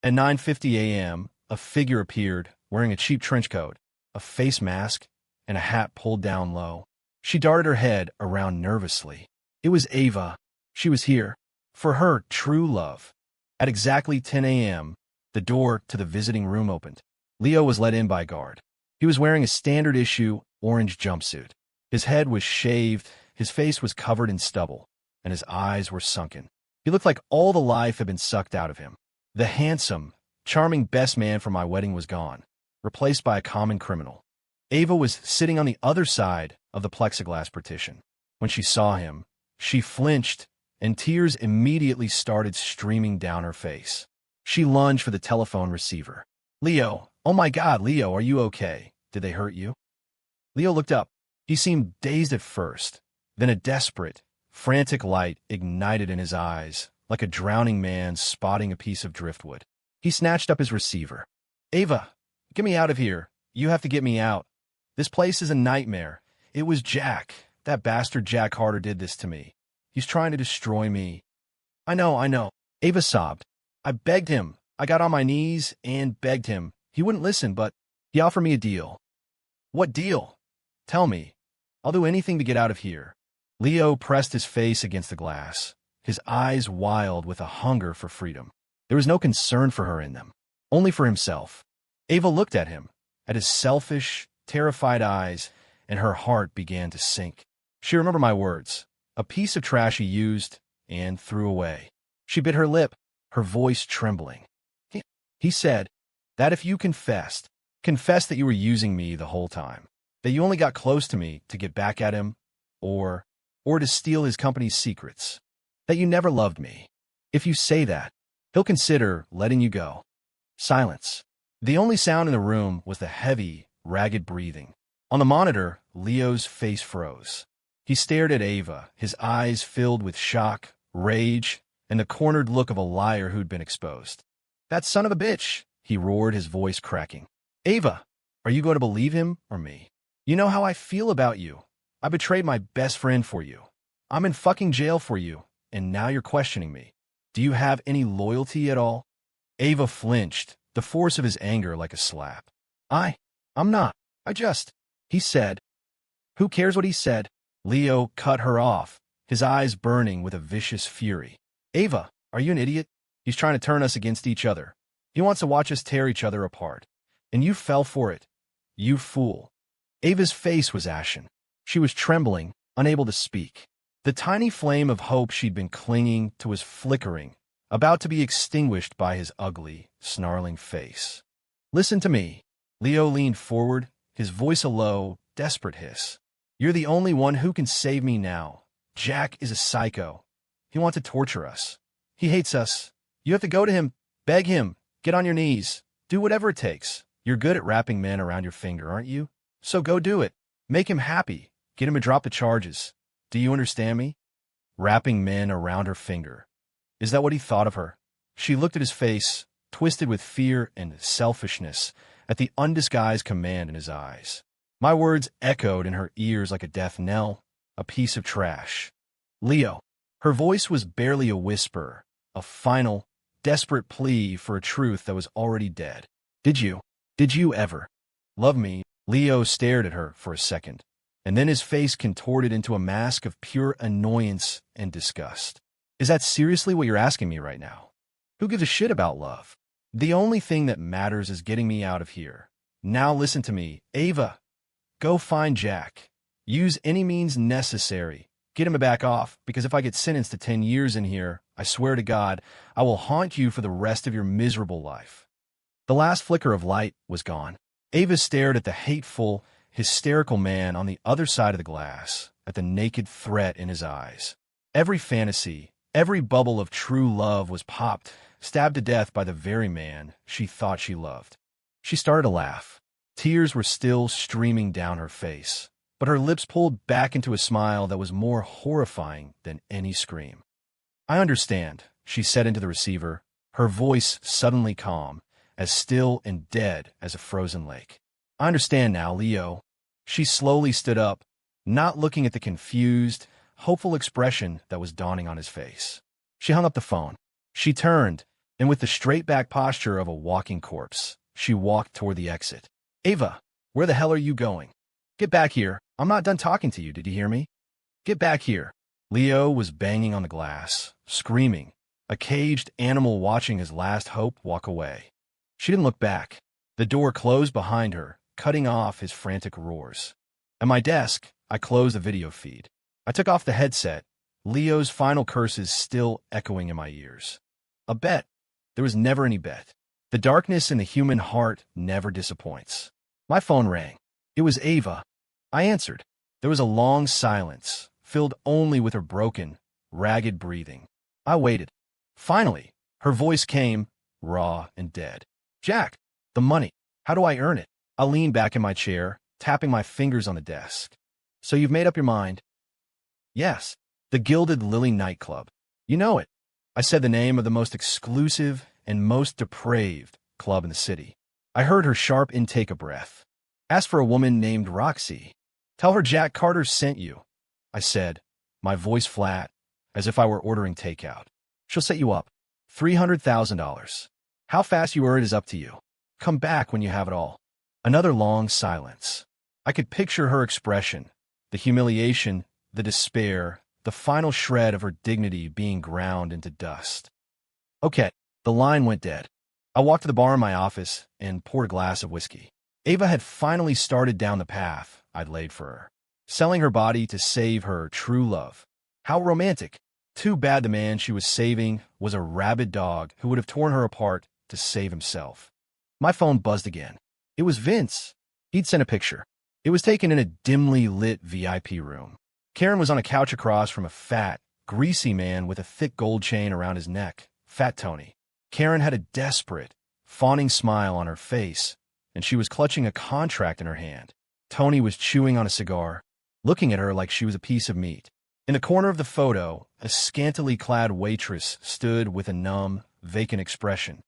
At 9:50 a.m., a figure appeared wearing a cheap trench coat, a face mask, and a hat pulled down low. She darted her head around nervously. It was Ava. She was here. For her true love. At exactly 10 a.m., the door to the visiting room opened. Leo was let in by a guard. He was wearing a standard-issue orange jumpsuit. His head was shaved, his face was covered in stubble, and his eyes were sunken. He looked like all the life had been sucked out of him. The handsome, charming best man from my wedding was gone, replaced by a common criminal. Ava was sitting on the other side of the plexiglass partition. When she saw him, she flinched, and tears immediately started streaming down her face. She lunged for the telephone receiver. Leo, oh my God, Leo, are you okay? Did they hurt you? Leo looked up. He seemed dazed at first. Then a desperate, frantic light ignited in his eyes, like a drowning man spotting a piece of driftwood. He snatched up his receiver. Ava, get me out of here. You have to get me out. This place is a nightmare. It was Jack. That bastard Jack Carter did this to me. He's trying to destroy me. I know. Ava sobbed. I begged him. I got on my knees and begged him. He wouldn't listen, but he offered me a deal. What deal? Tell me. I'll do anything to get out of here. Leo pressed his face against the glass, his eyes wild with a hunger for freedom. There was no concern for her in them, only for himself. Ava looked at him, at his selfish, terrified eyes, and her heart began to sink. She remembered my words, a piece of trash he used and threw away. She bit her lip, her voice trembling. He said that if you confess that you were using me the whole time, that you only got close to me to get back at him, or to steal his company's secrets, that you never loved me. If you say that, he'll consider letting you go. Silence. The only sound in the room was the heavy, ragged breathing. On the monitor, Leo's face froze. He stared at Ava, his eyes filled with shock, rage, and the cornered look of a liar who'd been exposed. That son of a bitch, he roared, his voice cracking. Ava, are you going to believe him or me? You know how I feel about you. I betrayed my best friend for you. I'm in fucking jail for you, and now you're questioning me. Do you have any loyalty at all? Ava flinched, the force of his anger like a slap. I'm not. He said. Who cares what he said? Leo cut her off, his eyes burning with a vicious fury. Ava, are you an idiot? He's trying to turn us against each other. He wants to watch us tear each other apart. And you fell for it. You fool. Ava's face was ashen. She was trembling, unable to speak. The tiny flame of hope she'd been clinging to was flickering, about to be extinguished by his ugly, snarling face. Listen to me. Leo leaned forward, his voice a low, desperate hiss. You're the only one who can save me now. Jack is a psycho. He wants to torture us. He hates us. You have to go to him, beg him, get on your knees, do whatever it takes. You're good at wrapping men around your finger, aren't you? So go do it. Make him happy. Get him to drop the charges. Do you understand me? Wrapping men around her finger. Is that what he thought of her? She looked at his face, twisted with fear and selfishness, at the undisguised command in his eyes. My words echoed in her ears like a death knell, a piece of trash. Leo. Her voice was barely a whisper, a final, desperate plea for a truth that was already dead. Did you ever love me? Leo stared at her for a second, and then his face contorted into a mask of pure annoyance and disgust. Is that seriously what you're asking me right now? Who gives a shit about love? The only thing that matters is getting me out of here. Now listen to me. Ava, go find Jack. Use any means necessary. Get him back off, because if I get sentenced to 10 years in here, I swear to God, I will haunt you for the rest of your miserable life. The last flicker of light was gone. Ava stared at the hateful, hysterical man on the other side of the glass, at the naked threat in his eyes. Every fantasy, every bubble of true love was popped, stabbed to death by the very man she thought she loved. She started to laugh. Tears were still streaming down her face, but her lips pulled back into a smile that was more horrifying than any scream. I understand, she said into the receiver, her voice suddenly calm, as still and dead as a frozen lake. I understand now, Leo. She slowly stood up, not looking at the confused, hopeful expression that was dawning on his face. She hung up the phone. She turned, and with the straight-back posture of a walking corpse, she walked toward the exit. Ava, where the hell are you going? Get back here. I'm not done talking to you, did you hear me? Get back here. Leo was banging on the glass, screaming, a caged animal watching his last hope walk away. She didn't look back. The door closed behind her, cutting off his frantic roars. At my desk, I closed the video feed. I took off the headset, Leo's final curses still echoing in my ears. A bet. There was never any bet. The darkness in the human heart never disappoints. My phone rang. It was Ava. I answered. There was a long silence, filled only with her broken, ragged breathing. I waited. Finally, her voice came, raw and dead. Jack, the money. How do I earn it? I leaned back in my chair, tapping my fingers on the desk. So you've made up your mind? Yes. The Gilded Lily nightclub. You know it. I said the name of the most exclusive and most depraved club in the city. I heard her sharp intake of breath. Ask for a woman named Roxy. Tell her Jack Carter sent you, I said, my voice flat, as if I were ordering takeout. She'll set you up. $300,000. How fast you earn it is up to you. Come back when you have it all. Another long silence. I could picture her expression, the humiliation, the despair, the final shred of her dignity being ground into dust. Okay, the line went dead. I walked to the bar in my office and poured a glass of whiskey. Ava had finally started down the path I'd laid for her, selling her body to save her true love. How romantic. Too bad the man she was saving was a rabid dog who would have torn her apart to save himself. My phone buzzed again. It was Vince. He'd sent a picture. It was taken in a dimly lit VIP room. Karen was on a couch across from a fat, greasy man with a thick gold chain around his neck, Fat Tony. Karen had a desperate, fawning smile on her face, and she was clutching a contract in her hand. Tony was chewing on a cigar, looking at her like she was a piece of meat. In the corner of the photo, a scantily clad waitress stood with a numb, vacant expression.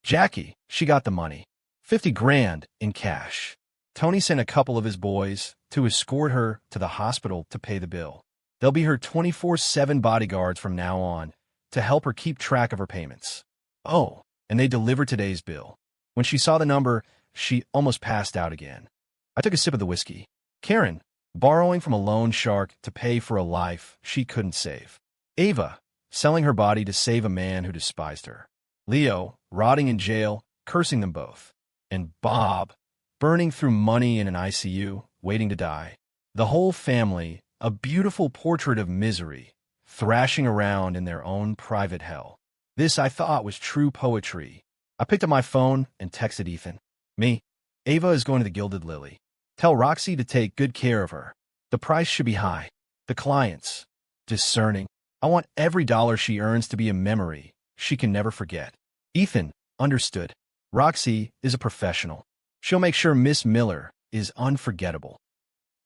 Jackie, she got the money. 50 grand in cash. Tony sent a couple of his boys to escort her to the hospital to pay the bill. They'll be her 24/7 bodyguards from now on to help her keep track of her payments. Oh, and they delivered today's bill. When she saw the number, she almost passed out again. I took a sip of the whiskey. Karen, borrowing from a loan shark to pay for a life she couldn't save. Ava, selling her body to save a man who despised her. Leo, rotting in jail, cursing them both. And Bob, burning through money in an ICU, waiting to die. The whole family, a beautiful portrait of misery, thrashing around in their own private hell. This, I thought, was true poetry. I picked up my phone and texted Ethan. Me. Ava is going to the Gilded Lily. Tell Roxy to take good care of her. The price should be high. The clients. Discerning. I want every dollar she earns to be a memory she can never forget. Ethan. Understood. Roxy is a professional. She'll make sure Miss Miller is unforgettable.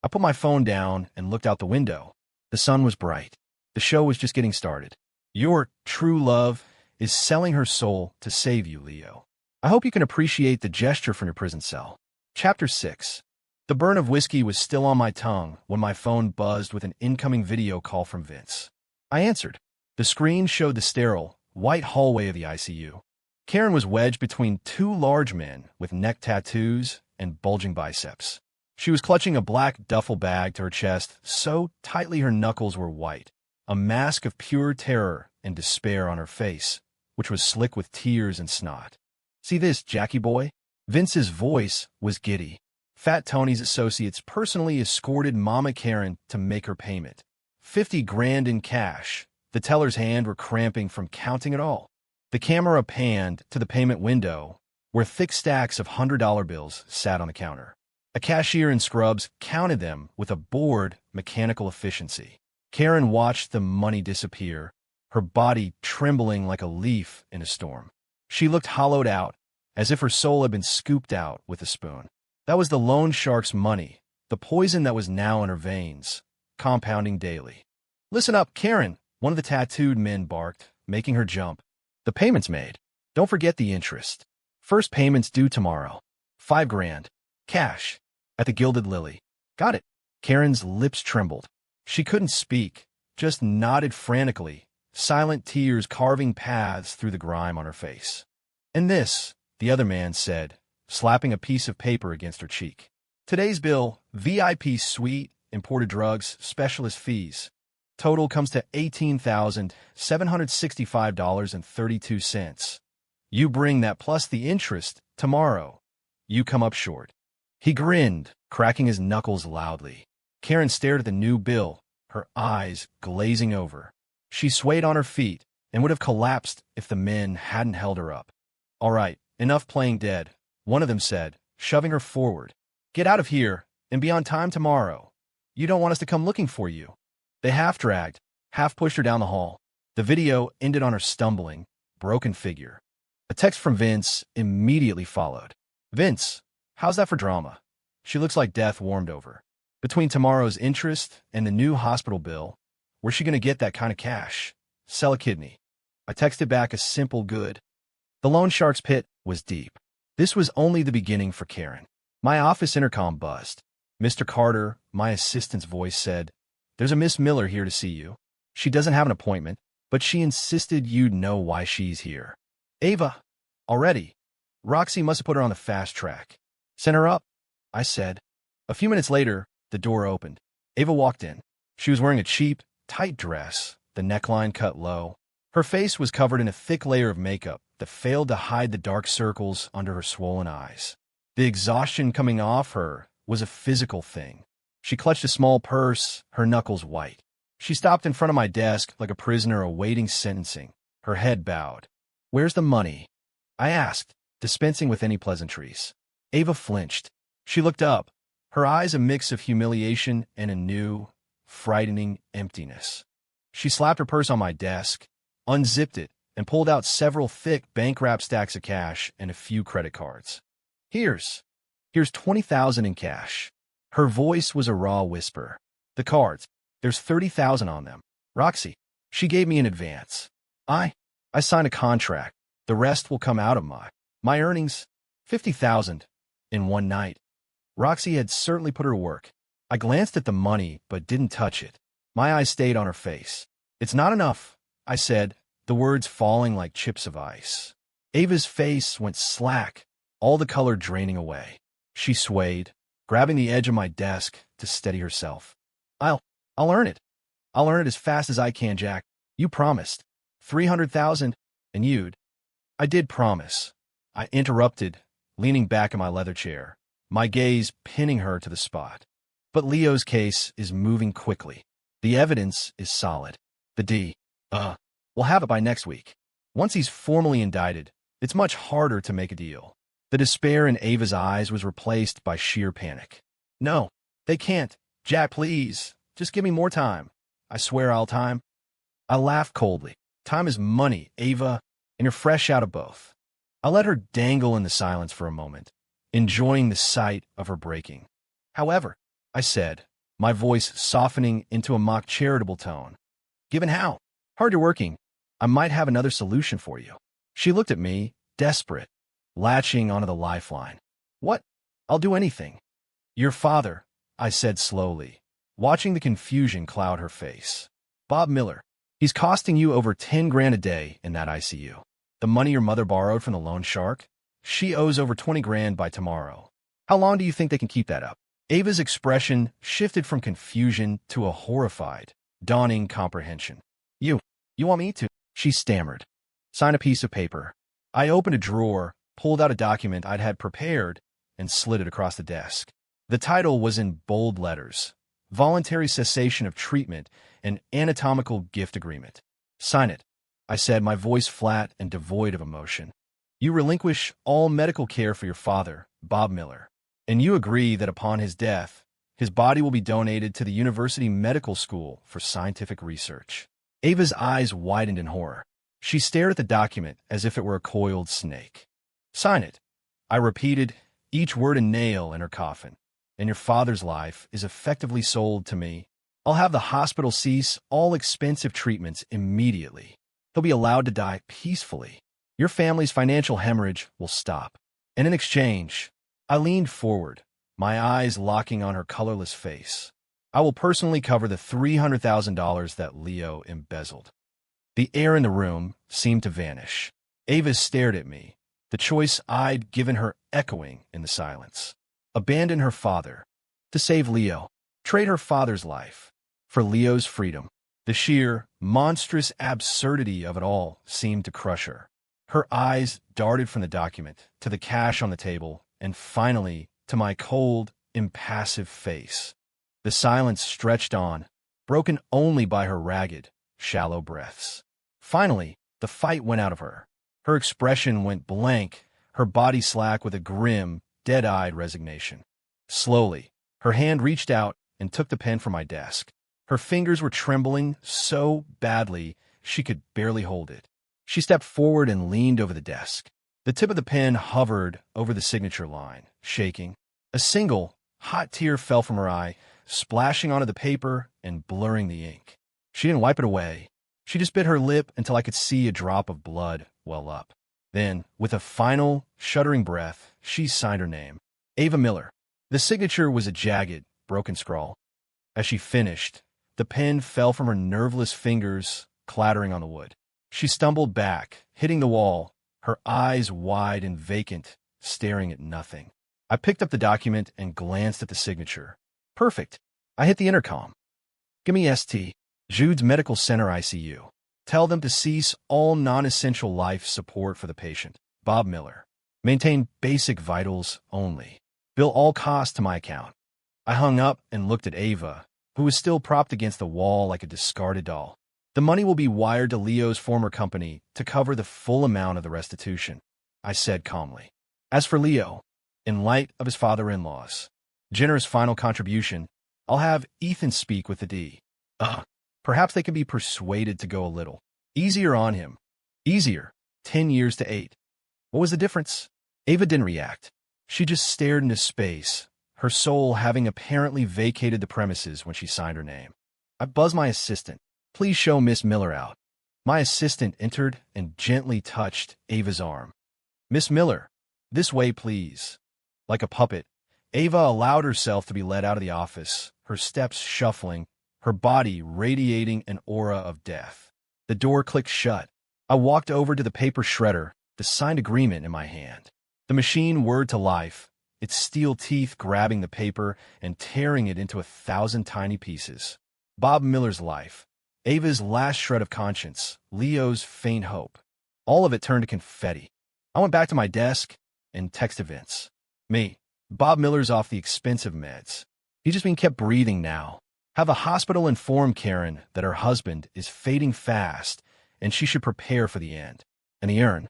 I put my phone down and looked out the window. The sun was bright. The show was just getting started. Your true love is selling her soul to save you, Leo. I hope you can appreciate the gesture from your prison cell. Chapter 6. The burn of whiskey was still on my tongue when my phone buzzed with an incoming video call from Vince. I answered. The screen showed the sterile, white hallway of the ICU. Karen was wedged between two large men with neck tattoos and bulging biceps. She was clutching a black duffel bag to her chest so tightly her knuckles were white, a mask of pure terror and despair on her face, which was slick with tears and snot. See this, Jackie boy? Vince's voice was giddy. Fat Tony's associates personally escorted Mama Karen to make her payment. 50 grand in cash. The teller's hand were cramping from counting it all. The camera panned to the payment window, where thick stacks of $100 bills sat on the counter. A cashier in scrubs counted them with a bored, mechanical efficiency. Karen watched the money disappear, her body trembling like a leaf in a storm. She looked hollowed out, as if her soul had been scooped out with a spoon. That was the loan shark's money, the poison that was now in her veins, compounding daily. "Listen up, Karen," one of the tattooed men barked, making her jump. "The payment's made. Don't forget the interest. First payment's due tomorrow. 5 grand. Cash. At the Gilded Lily." "Got it." Karen's lips trembled. She couldn't speak, just nodded frantically, silent tears carving paths through the grime on her face. "And this," the other man said, slapping a piece of paper against her cheek. "Today's bill, VIP suite, imported drugs, specialist fees. Total comes to $18,765.32. You bring that plus the interest tomorrow. You come up short." He grinned, cracking his knuckles loudly. Karen stared at the new bill, her eyes glazing over. She swayed on her feet and would have collapsed if the men hadn't held her up. "All right, enough playing dead," one of them said, shoving her forward. "Get out of here and be on time tomorrow. You don't want us to come looking for you." They half-dragged, half-pushed her down the hall. The video ended on her stumbling, broken figure. A text from Vince immediately followed. "Vince, how's that for drama? She looks like death warmed over. Between tomorrow's interest and the new hospital bill, where's she going to get that kind of cash? Sell a kidney." I texted back a simple good. The loan shark's pit was deep. This was only the beginning for Karen. My office intercom buzzed. "Mr. Carter," my assistant's voice said, "there's a Miss Miller here to see you. She doesn't have an appointment, but she insisted you'd know why she's here." "Ava." "Already. Roxy must have put her on the fast track." "Send her up," I said. A few minutes later, the door opened. Ava walked in. She was wearing a cheap, tight dress, the neckline cut low. Her face was covered in a thick layer of makeup that failed to hide the dark circles under her swollen eyes. The exhaustion coming off her was a physical thing. She clutched a small purse, her knuckles white. She stopped in front of my desk like a prisoner awaiting sentencing, her head bowed. "Where's the money?" I asked, dispensing with any pleasantries. Ava flinched. She looked up, her eyes a mix of humiliation and a new, frightening emptiness. She slapped her purse on my desk, unzipped it, and pulled out several thick bank-wrapped stacks of cash and a few credit cards. Here's 20,000 in cash." Her voice was a raw whisper. "The cards, there's 30,000 on them. Roxy, she gave me an advance. I signed a contract. The rest will come out of my earnings. 50,000 in one night." Roxy had certainly put her to work. I glanced at the money, but didn't touch it. My eyes stayed on her face. "It's not enough," I said, the words falling like chips of ice. Ava's face went slack, all the color draining away. She swayed, grabbing the edge of my desk to steady herself. I'll earn it. I'll earn it as fast as I can, Jack. You promised. 300,000, and you'd." "I did promise," I interrupted, leaning back in my leather chair, my gaze pinning her to the spot. "But Leo's case is moving quickly. The evidence is solid. The we'll have it by next week. Once he's formally indicted, it's much harder to make a deal." The despair in Ava's eyes was replaced by sheer panic. "No, they can't. Jack, please. Just give me more time. I swear I'll time." I laughed coldly. "Time is money, Ava, and you're fresh out of both." I let her dangle in the silence for a moment, enjoying the sight of her breaking. "However," I said, my voice softening into a mock charitable tone, "given how hard you're working, I might have another solution for you." She looked at me, desperate, latching onto the lifeline. "What?" "I'll do anything." "Your father," I said slowly, watching the confusion cloud her face. "Bob Miller. He's costing you over 10 grand a day in that ICU. The money your mother borrowed from the loan shark? She owes over 20 grand by tomorrow. How long do you think they can keep that up?" Ava's expression shifted from confusion to a horrified, dawning comprehension. You want me to?" she stammered. "Sign a piece of paper." I opened a drawer, pulled out a document I'd had prepared, and slid it across the desk. The title was in bold letters: Voluntary Cessation of Treatment and Anatomical Gift Agreement. Sign it, I said, my voice flat and devoid of emotion. You relinquish all medical care for your father, Bob Miller, and you agree that upon his death, his body will be donated to the University Medical School for scientific research. Ava's eyes widened in horror. She stared at the document as if it were a coiled snake. Sign it, I repeated, each word a nail in her coffin. And your father's life is effectively sold to me. I'll have the hospital cease all expensive treatments immediately. He'll be allowed to die peacefully. Your family's financial hemorrhage will stop. And in exchange, I leaned forward, my eyes locking on her colorless face. I will personally cover the $300,000 that Leo embezzled. The air in the room seemed to vanish. Ava stared at me, the choice I'd given her echoing in the silence. Abandon her father to save Leo. Trade her father's life for Leo's freedom. The sheer, monstrous absurdity of it all seemed to crush her. Her eyes darted from the document to the cash on the table and finally to my cold, impassive face. The silence stretched on, broken only by her ragged, shallow breaths. Finally, the fight went out of her. Her expression went blank, her body slack with a grim, dead-eyed resignation. Slowly, her hand reached out and took the pen from my desk. Her fingers were trembling so badly she could barely hold it. She stepped forward and leaned over the desk. The tip of the pen hovered over the signature line, shaking. A single, hot tear fell from her eye, splashing onto the paper and blurring the ink. She didn't wipe it away. She just bit her lip until I could see a drop of blood well up. Then, with a final, shuddering breath, she signed her name. Ava Miller. The signature was a jagged, broken scrawl. As she finished, the pen fell from her nerveless fingers, clattering on the wood. She stumbled back, hitting the wall, her eyes wide and vacant, staring at nothing. I picked up the document and glanced at the signature. Perfect. I hit the intercom. Give me ST. Jude's Medical Center ICU. Tell them to cease all non-essential life support for the patient, Bob Miller. Maintain basic vitals only. Bill all costs to my account. I hung up and looked at Ava, who was still propped against the wall like a discarded doll. The money will be wired to Leo's former company to cover the full amount of the restitution, I said calmly. As for Leo, in light of his father-in-law's generous final contribution, I'll have Ethan speak with the D. Perhaps they can be persuaded to go a little easier on him. Easier. 10 years to 8. What was the difference? Ava didn't react. She just stared into space, her soul having apparently vacated the premises when she signed her name. I buzzed my assistant. Please show Miss Miller out. My assistant entered and gently touched Ava's arm. Miss Miller, this way, please. Like a puppet, Ava allowed herself to be led out of the office, her steps shuffling, her body radiating an aura of death. The door clicked shut. I walked over to the paper shredder, the signed agreement in my hand. The machine whirred to life, its steel teeth grabbing the paper and tearing it into 1,000 tiny pieces. Bob Miller's life, Ava's last shred of conscience, Leo's faint hope. All of it turned to confetti. I went back to my desk and texted Vince. Me. Bob Miller's off the expensive meds. He's just being kept breathing now. Have the hospital inform Karen that her husband is fading fast and she should prepare for the end. And the urn.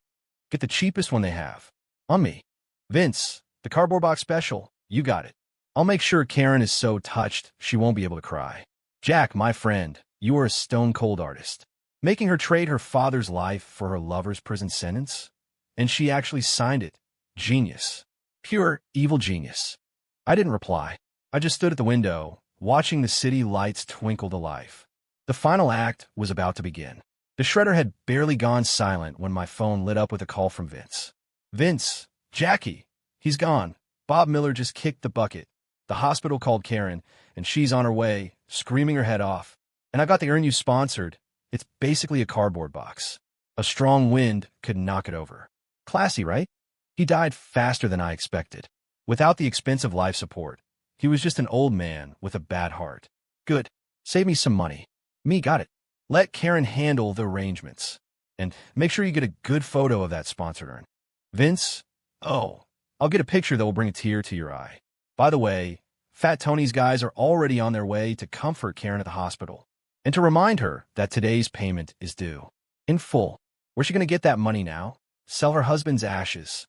Get the cheapest one they have. On me. Vince, the cardboard box special. You got it. I'll make sure Karen is so touched she won't be able to cry. Jack, my friend, you are a stone-cold artist. Making her trade her father's life for her lover's prison sentence? And she actually signed it. Genius. Pure, evil genius. I didn't reply. I just stood at the window, watching the city lights twinkle to life. The final act was about to begin. The shredder had barely gone silent when my phone lit up with a call from Vince. Vince, Jackie, he's gone. Bob Miller just kicked the bucket. The hospital called Karen, and she's on her way, screaming her head off. And I got the urn you sponsored. It's basically a cardboard box. A strong wind could knock it over. Classy, right? He died faster than I expected. Without the expensive life support, he was just an old man with a bad heart. Good. Save me some money. Me got it. Let Karen handle the arrangements. And make sure you get a good photo of that sponsored urn. Vince, Oh, I'll get a picture that will bring a tear to your eye. By the way, Fat Tony's guys are already on their way to comfort Karen at the hospital and to remind her that today's payment is due. In full. Where's she going to get that money now? Sell her husband's ashes.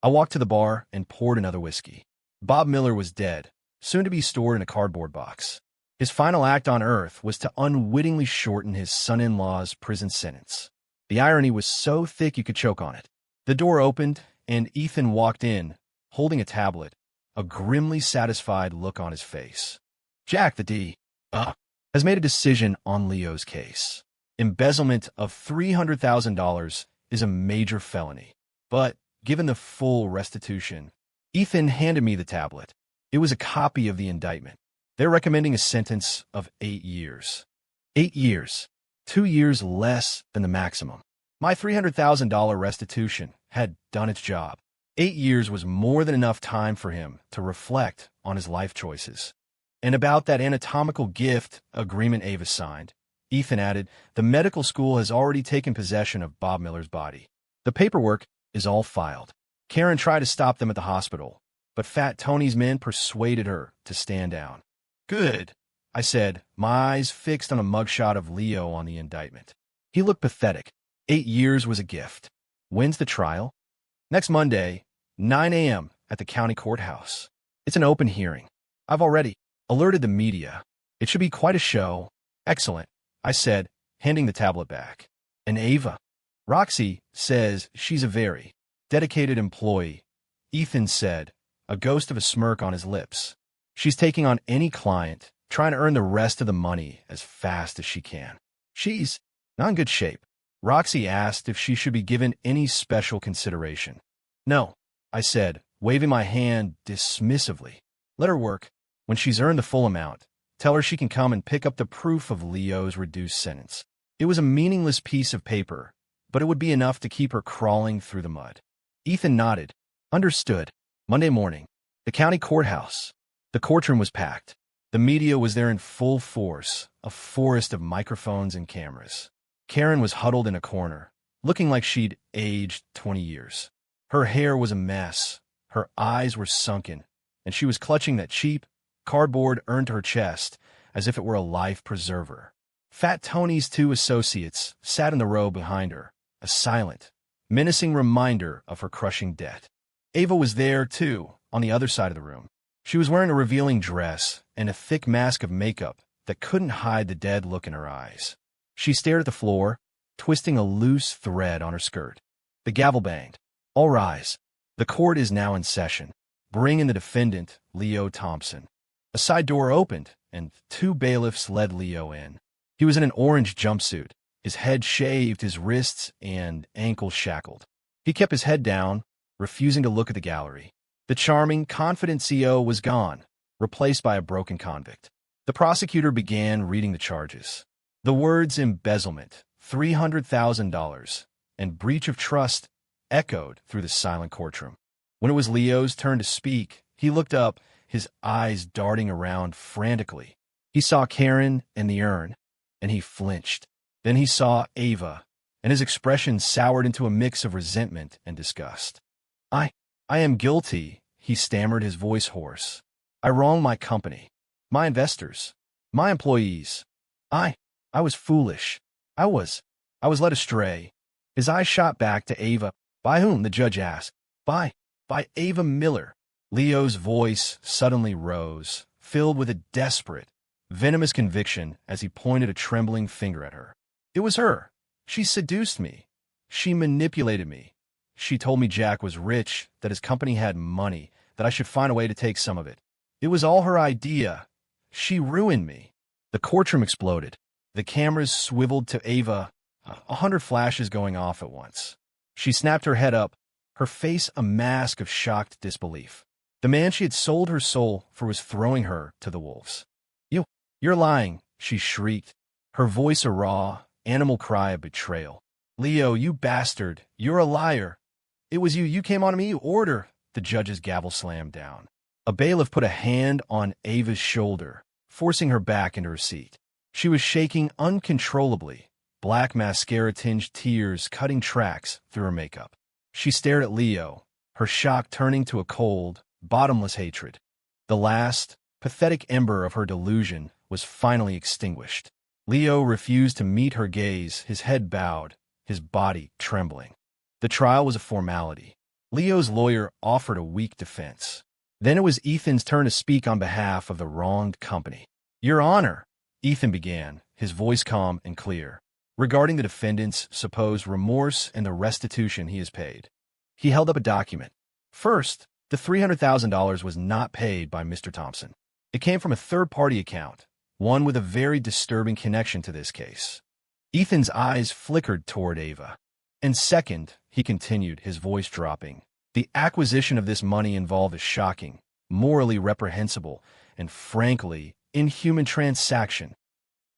I walked to the bar and poured another whiskey. Bob Miller was dead, soon to be stored in a cardboard box. His final act on Earth was to unwittingly shorten his son-in-law's prison sentence. The irony was so thick you could choke on it. The door opened, and Ethan walked in, holding a tablet, a grimly satisfied look on his face. Jack, the D, has made a decision on Leo's case. Embezzlement of $300,000 is a major felony. But, given the full restitution, Ethan handed me the tablet. It was a copy of the indictment. They're recommending a sentence of 8 years. 8 years. 2 years less than the maximum. My $300,000 restitution had done its job. 8 years was more than enough time for him to reflect on his life choices. And about that anatomical gift agreement Ava signed, Ethan added, the medical school has already taken possession of Bob Miller's body. The paperwork is all filed. Karen tried to stop them at the hospital, but Fat Tony's men persuaded her to stand down. Good, I said, my eyes fixed on a mugshot of Leo on the indictment. He looked pathetic. 8 years was a gift. When's the trial? Next Monday, 9 a.m. at the county courthouse. It's an open hearing. I've already alerted the media. It should be quite a show. Excellent, I said, handing the tablet back. And Ava? Roxy says she's a very dedicated employee, Ethan said, a ghost of a smirk on his lips. She's taking on any client, trying to earn the rest of the money as fast as she can. She's not in good shape. Roxy asked if she should be given any special consideration. No, I said, waving my hand dismissively. Let her work. When she's earned the full amount, tell her she can come and pick up the proof of Leo's reduced sentence. It was a meaningless piece of paper, but it would be enough to keep her crawling through the mud. Ethan nodded. Understood. Monday morning, the county courthouse. The courtroom was packed. The media was there in full force, a forest of microphones and cameras. Karen was huddled in a corner, looking like she'd aged 20 years. Her hair was a mess, her eyes were sunken, and she was clutching that cheap cardboard earned to her chest as if it were a life preserver. Fat Tony's 2 associates sat in the row behind her, a silent, menacing reminder of her crushing debt. Ava was there, too, on the other side of the room. She was wearing a revealing dress and a thick mask of makeup that couldn't hide the dead look in her eyes. She stared at the floor, twisting a loose thread on her skirt. The gavel banged. All rise. The court is now in session. Bring in the defendant, Leo Thompson. A side door opened, and 2 bailiffs led Leo in. He was in an orange jumpsuit, his head shaved, his wrists and ankles shackled. He kept his head down, refusing to look at the gallery. The charming, confident CO was gone, replaced by a broken convict. The prosecutor began reading the charges. The words embezzlement, $300,000, and breach of trust echoed through the silent courtroom. When it was Leo's turn to speak, he looked up, his eyes darting around frantically. He saw Karen and the urn, and he flinched. Then he saw Ava, and his expression soured into a mix of resentment and disgust. I am guilty, he stammered, his voice hoarse. I wronged my company, my investors, my employees. I was foolish. I was led astray. His eyes shot back to Ava. By whom? The judge asked. By Ava Miller. Leo's voice suddenly rose, filled with a desperate, venomous conviction as he pointed a trembling finger at her. It was her. She seduced me. She manipulated me. She told me Jack was rich, that his company had money, that I should find a way to take some of it. It was all her idea. She ruined me. The courtroom exploded. The cameras swiveled to Ava, 100 flashes going off at once. She snapped her head up, her face a mask of shocked disbelief. The man she had sold her soul for was throwing her to the wolves. You're lying, she shrieked, her voice a raw, animal cry of betrayal. Leo, you bastard, you're a liar. It was you. You came on me. You order. The judge's gavel slammed down. A bailiff put a hand on Ava's shoulder, forcing her back into her seat. She was shaking uncontrollably, black mascara-tinged tears cutting tracks through her makeup. She stared at Leo, her shock turning to a cold, bottomless hatred. The last, pathetic ember of her delusion was finally extinguished. Leo refused to meet her gaze, his head bowed, his body trembling. The trial was a formality. Leo's lawyer offered a weak defense. Then it was Ethan's turn to speak on behalf of the wronged company. "Your Honor," Ethan began, his voice calm and clear, regarding the defendant's supposed remorse and the restitution he has paid. He held up a document. First, the $300,000 was not paid by Mr. Thompson. It came from a third-party account, one with a very disturbing connection to this case. Ethan's eyes flickered toward Ava. And second, he continued, his voice dropping, the acquisition of this money involved a shocking, morally reprehensible, and frankly, inhuman transaction.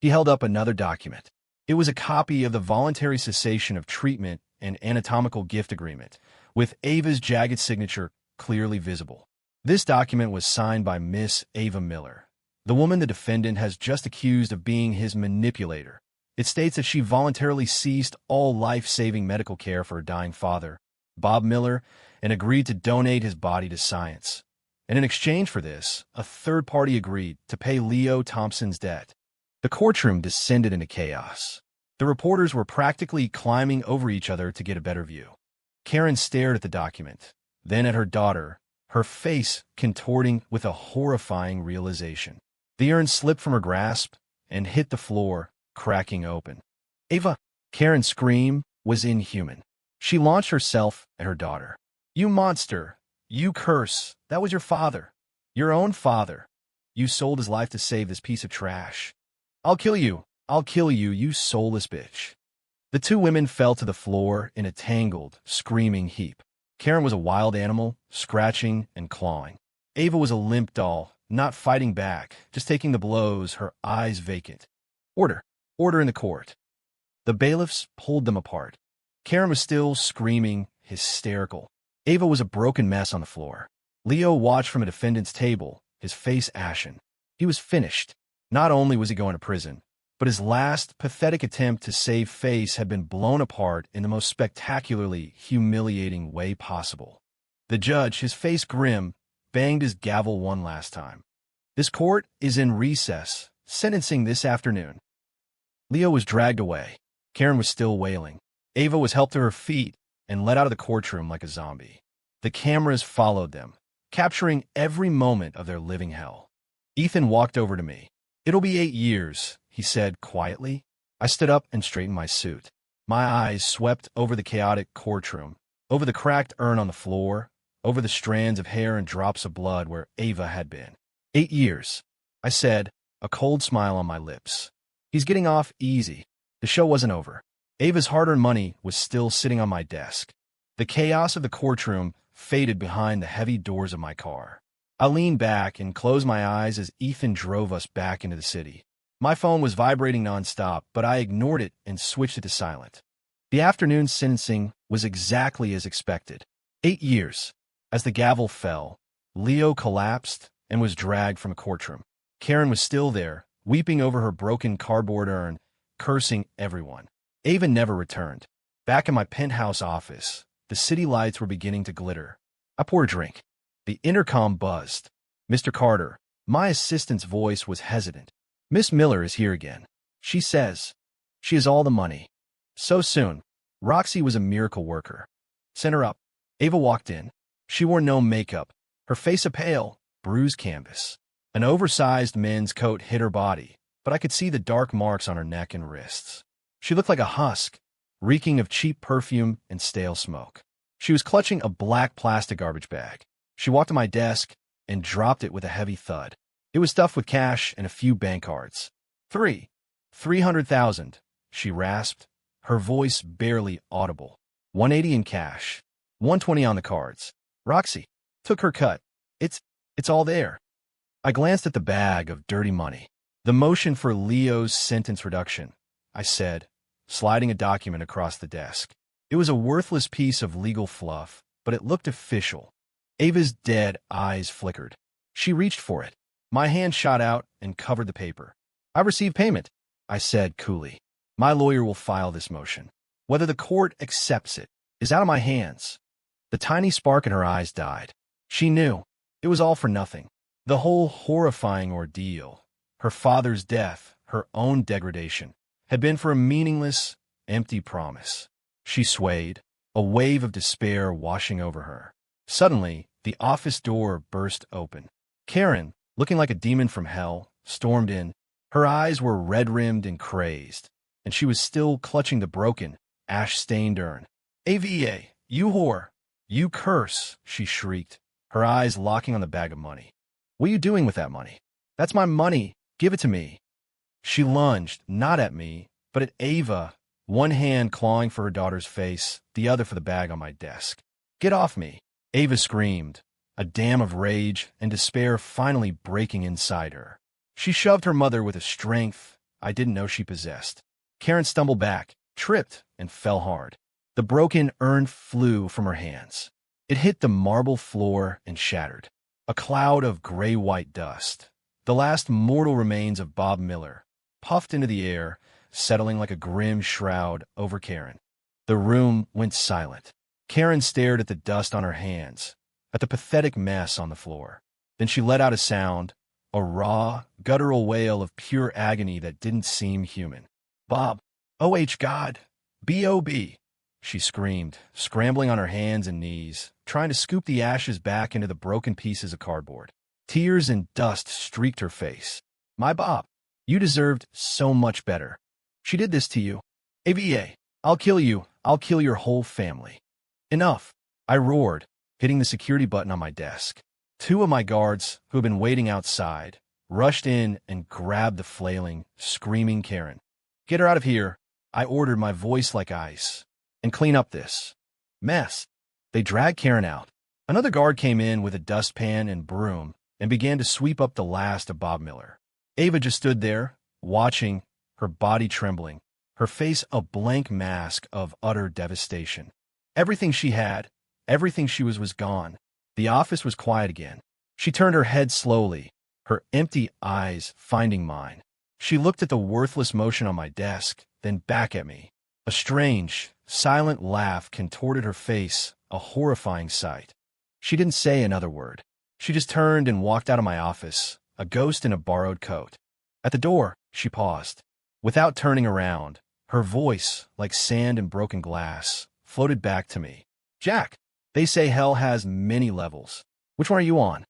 He held up another document. It was a copy of the voluntary cessation of treatment and anatomical gift agreement, with Ava's jagged signature clearly visible. This document was signed by Miss Ava Miller, the woman the defendant has just accused of being his manipulator. It states that she voluntarily ceased all life-saving medical care for her dying father, Bob Miller, and agreed to donate his body to science. And in exchange for this, a third party agreed to pay Leo Thompson's debt. The courtroom descended into chaos. The reporters were practically climbing over each other to get a better view. Karen stared at the document, then at her daughter, her face contorting with a horrifying realization. The urn slipped from her grasp and hit the floor, cracking open. "Ava!" Karen's scream was inhuman. She launched herself at her daughter. "You monster! You curse! That was your father. Your own father. You sold his life to save this piece of trash. I'll kill you! I'll kill you, you soulless bitch!" The two women fell to the floor in a tangled, screaming heap. Karen was a wild animal, scratching and clawing. Ava was a limp doll, not fighting back, just taking the blows, her eyes vacant. "Order! Order in the court." The bailiffs pulled them apart. Karen was still screaming, hysterical. Ava was a broken mess on the floor. Leo watched from a defendant's table, his face ashen. He was finished. Not only was he going to prison, but his last pathetic attempt to save face had been blown apart in the most spectacularly humiliating way possible. The judge, his face grim, banged his gavel one last time. "This court is in recess, sentencing this afternoon." Leo was dragged away. Karen was still wailing. Ava was helped to her feet and led out of the courtroom like a zombie. The cameras followed them, capturing every moment of their living hell. Ethan walked over to me. "It'll be 8 years, he said quietly. I stood up and straightened my suit. My eyes swept over the chaotic courtroom, over the cracked urn on the floor, over the strands of hair and drops of blood where Ava had been. 8 years, I said, a cold smile on my lips. He's getting off easy. The show wasn't over. Ava's hard-earned money was still sitting on my desk. The chaos of the courtroom faded behind the heavy doors of my car. I leaned back and closed my eyes as Ethan drove us back into the city. My phone was vibrating nonstop, but I ignored it and switched it to silent. The afternoon sentencing was exactly as expected. 8 years. As the gavel fell, Leo collapsed and was dragged from a courtroom. Karen was still there, weeping over her broken cardboard urn, cursing everyone. Ava never returned. Back in my penthouse office, the city lights were beginning to glitter. I poured a drink. The intercom buzzed. "Mr. Carter." My assistant's voice was hesitant. "Miss Miller is here again. She says she has all the money. So soon." Roxy was a miracle worker. "Send her up." Ava walked in. She wore no makeup, her face a pale, bruised canvas. An oversized men's coat hid her body, but I could see the dark marks on her neck and wrists. She looked like a husk, reeking of cheap perfume and stale smoke. She was clutching a black plastic garbage bag. She walked to my desk and dropped it with a heavy thud. It was stuffed with cash and a few bank cards. 300,000, she rasped, her voice barely audible. 180 in cash, 120 on the cards. Roxy took her cut. It's all there." I glanced at the bag of dirty money. "The motion for Leo's sentence reduction," I said, sliding a document across the desk. It was a worthless piece of legal fluff, but it looked official. Ava's dead eyes flickered. She reached for it. My hand shot out and covered the paper. "I received payment," I said coolly. "My lawyer will file this motion. Whether the court accepts it is out of my hands." The tiny spark in her eyes died. She knew it was all for nothing. The whole horrifying ordeal, her father's death, her own degradation, had been for a meaningless, empty promise. She swayed, a wave of despair washing over her. Suddenly, the office door burst open. Karen, looking like a demon from hell, stormed in. Her eyes were red-rimmed and crazed, and she was still clutching the broken, ash-stained urn. "Ava, you whore! You curse!" she shrieked, her eyes locking on the bag of money. "What are you doing with that money?" "That's my money! Give it to me!" She lunged, not at me, but at Ava, one hand clawing for her daughter's face, the other for the bag on my desk. "Get off me!" Ava screamed, a dam of rage and despair finally breaking inside her. She shoved her mother with a strength I didn't know she possessed. Karen stumbled back, tripped, and fell hard. The broken urn flew from her hands. It hit the marble floor and shattered. A cloud of gray-white dust, the last mortal remains of Bob Miller, puffed into the air, settling like a grim shroud over Karen. The room went silent. Karen stared at the dust on her hands, at the pathetic mess on the floor. Then she let out a sound, a raw, guttural wail of pure agony that didn't seem human. "Bob! Oh, God! B.O.B.!" she screamed, scrambling on her hands and knees, trying to scoop the ashes back into the broken pieces of cardboard. Tears and dust streaked her face. "My Bob, you deserved so much better. She did this to you. Ava, I'll kill you. I'll kill your whole family." "Enough!" I roared, hitting the security button on my desk. Two of my guards, who had been waiting outside, rushed in and grabbed the flailing, screaming Karen. "Get her out of here," I ordered, my voice like ice, "and clean up this mess." They dragged Karen out. Another guard came in with a dustpan and broom and began to sweep up the last of Bob Miller. Ava just stood there, watching, her body trembling, her face a blank mask of utter devastation. Everything she had, everything she was gone. The office was quiet again. She turned her head slowly, her empty eyes finding mine. She looked at the worthless motion on my desk, then back at me. A strange, silent laugh contorted her face, a horrifying sight. She didn't say another word. She just turned and walked out of my office, a ghost in a borrowed coat. At the door, she paused. Without turning around, her voice, like sand and broken glass, floated back to me. "Jack, they say hell has many levels. Which one are you on?"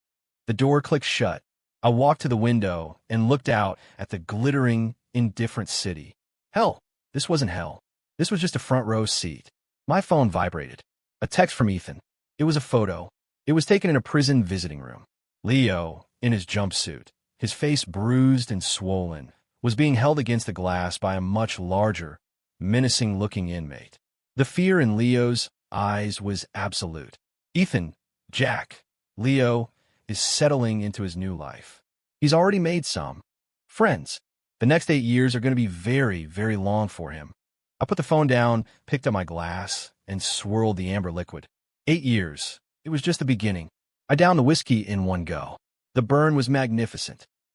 The door clicked shut. I walked to the window and looked out at the glittering, indifferent city. Hell, this wasn't hell. This was just a front row seat. My phone vibrated. A text from Ethan. It was a photo. It was taken in a prison visiting room. Leo, in his jumpsuit, his face bruised and swollen, was being held against the glass by a much larger, menacing-looking inmate. The fear in Leo's eyes was absolute. Ethan, Jack, Leo, is settling into his new life. He's already made some friends. The next 8 years are going to be very, very long for him. I put the phone down, picked up my glass, and swirled the amber liquid. 8 years. It was just the beginning. I downed the whiskey in one go. The burn was magnificent.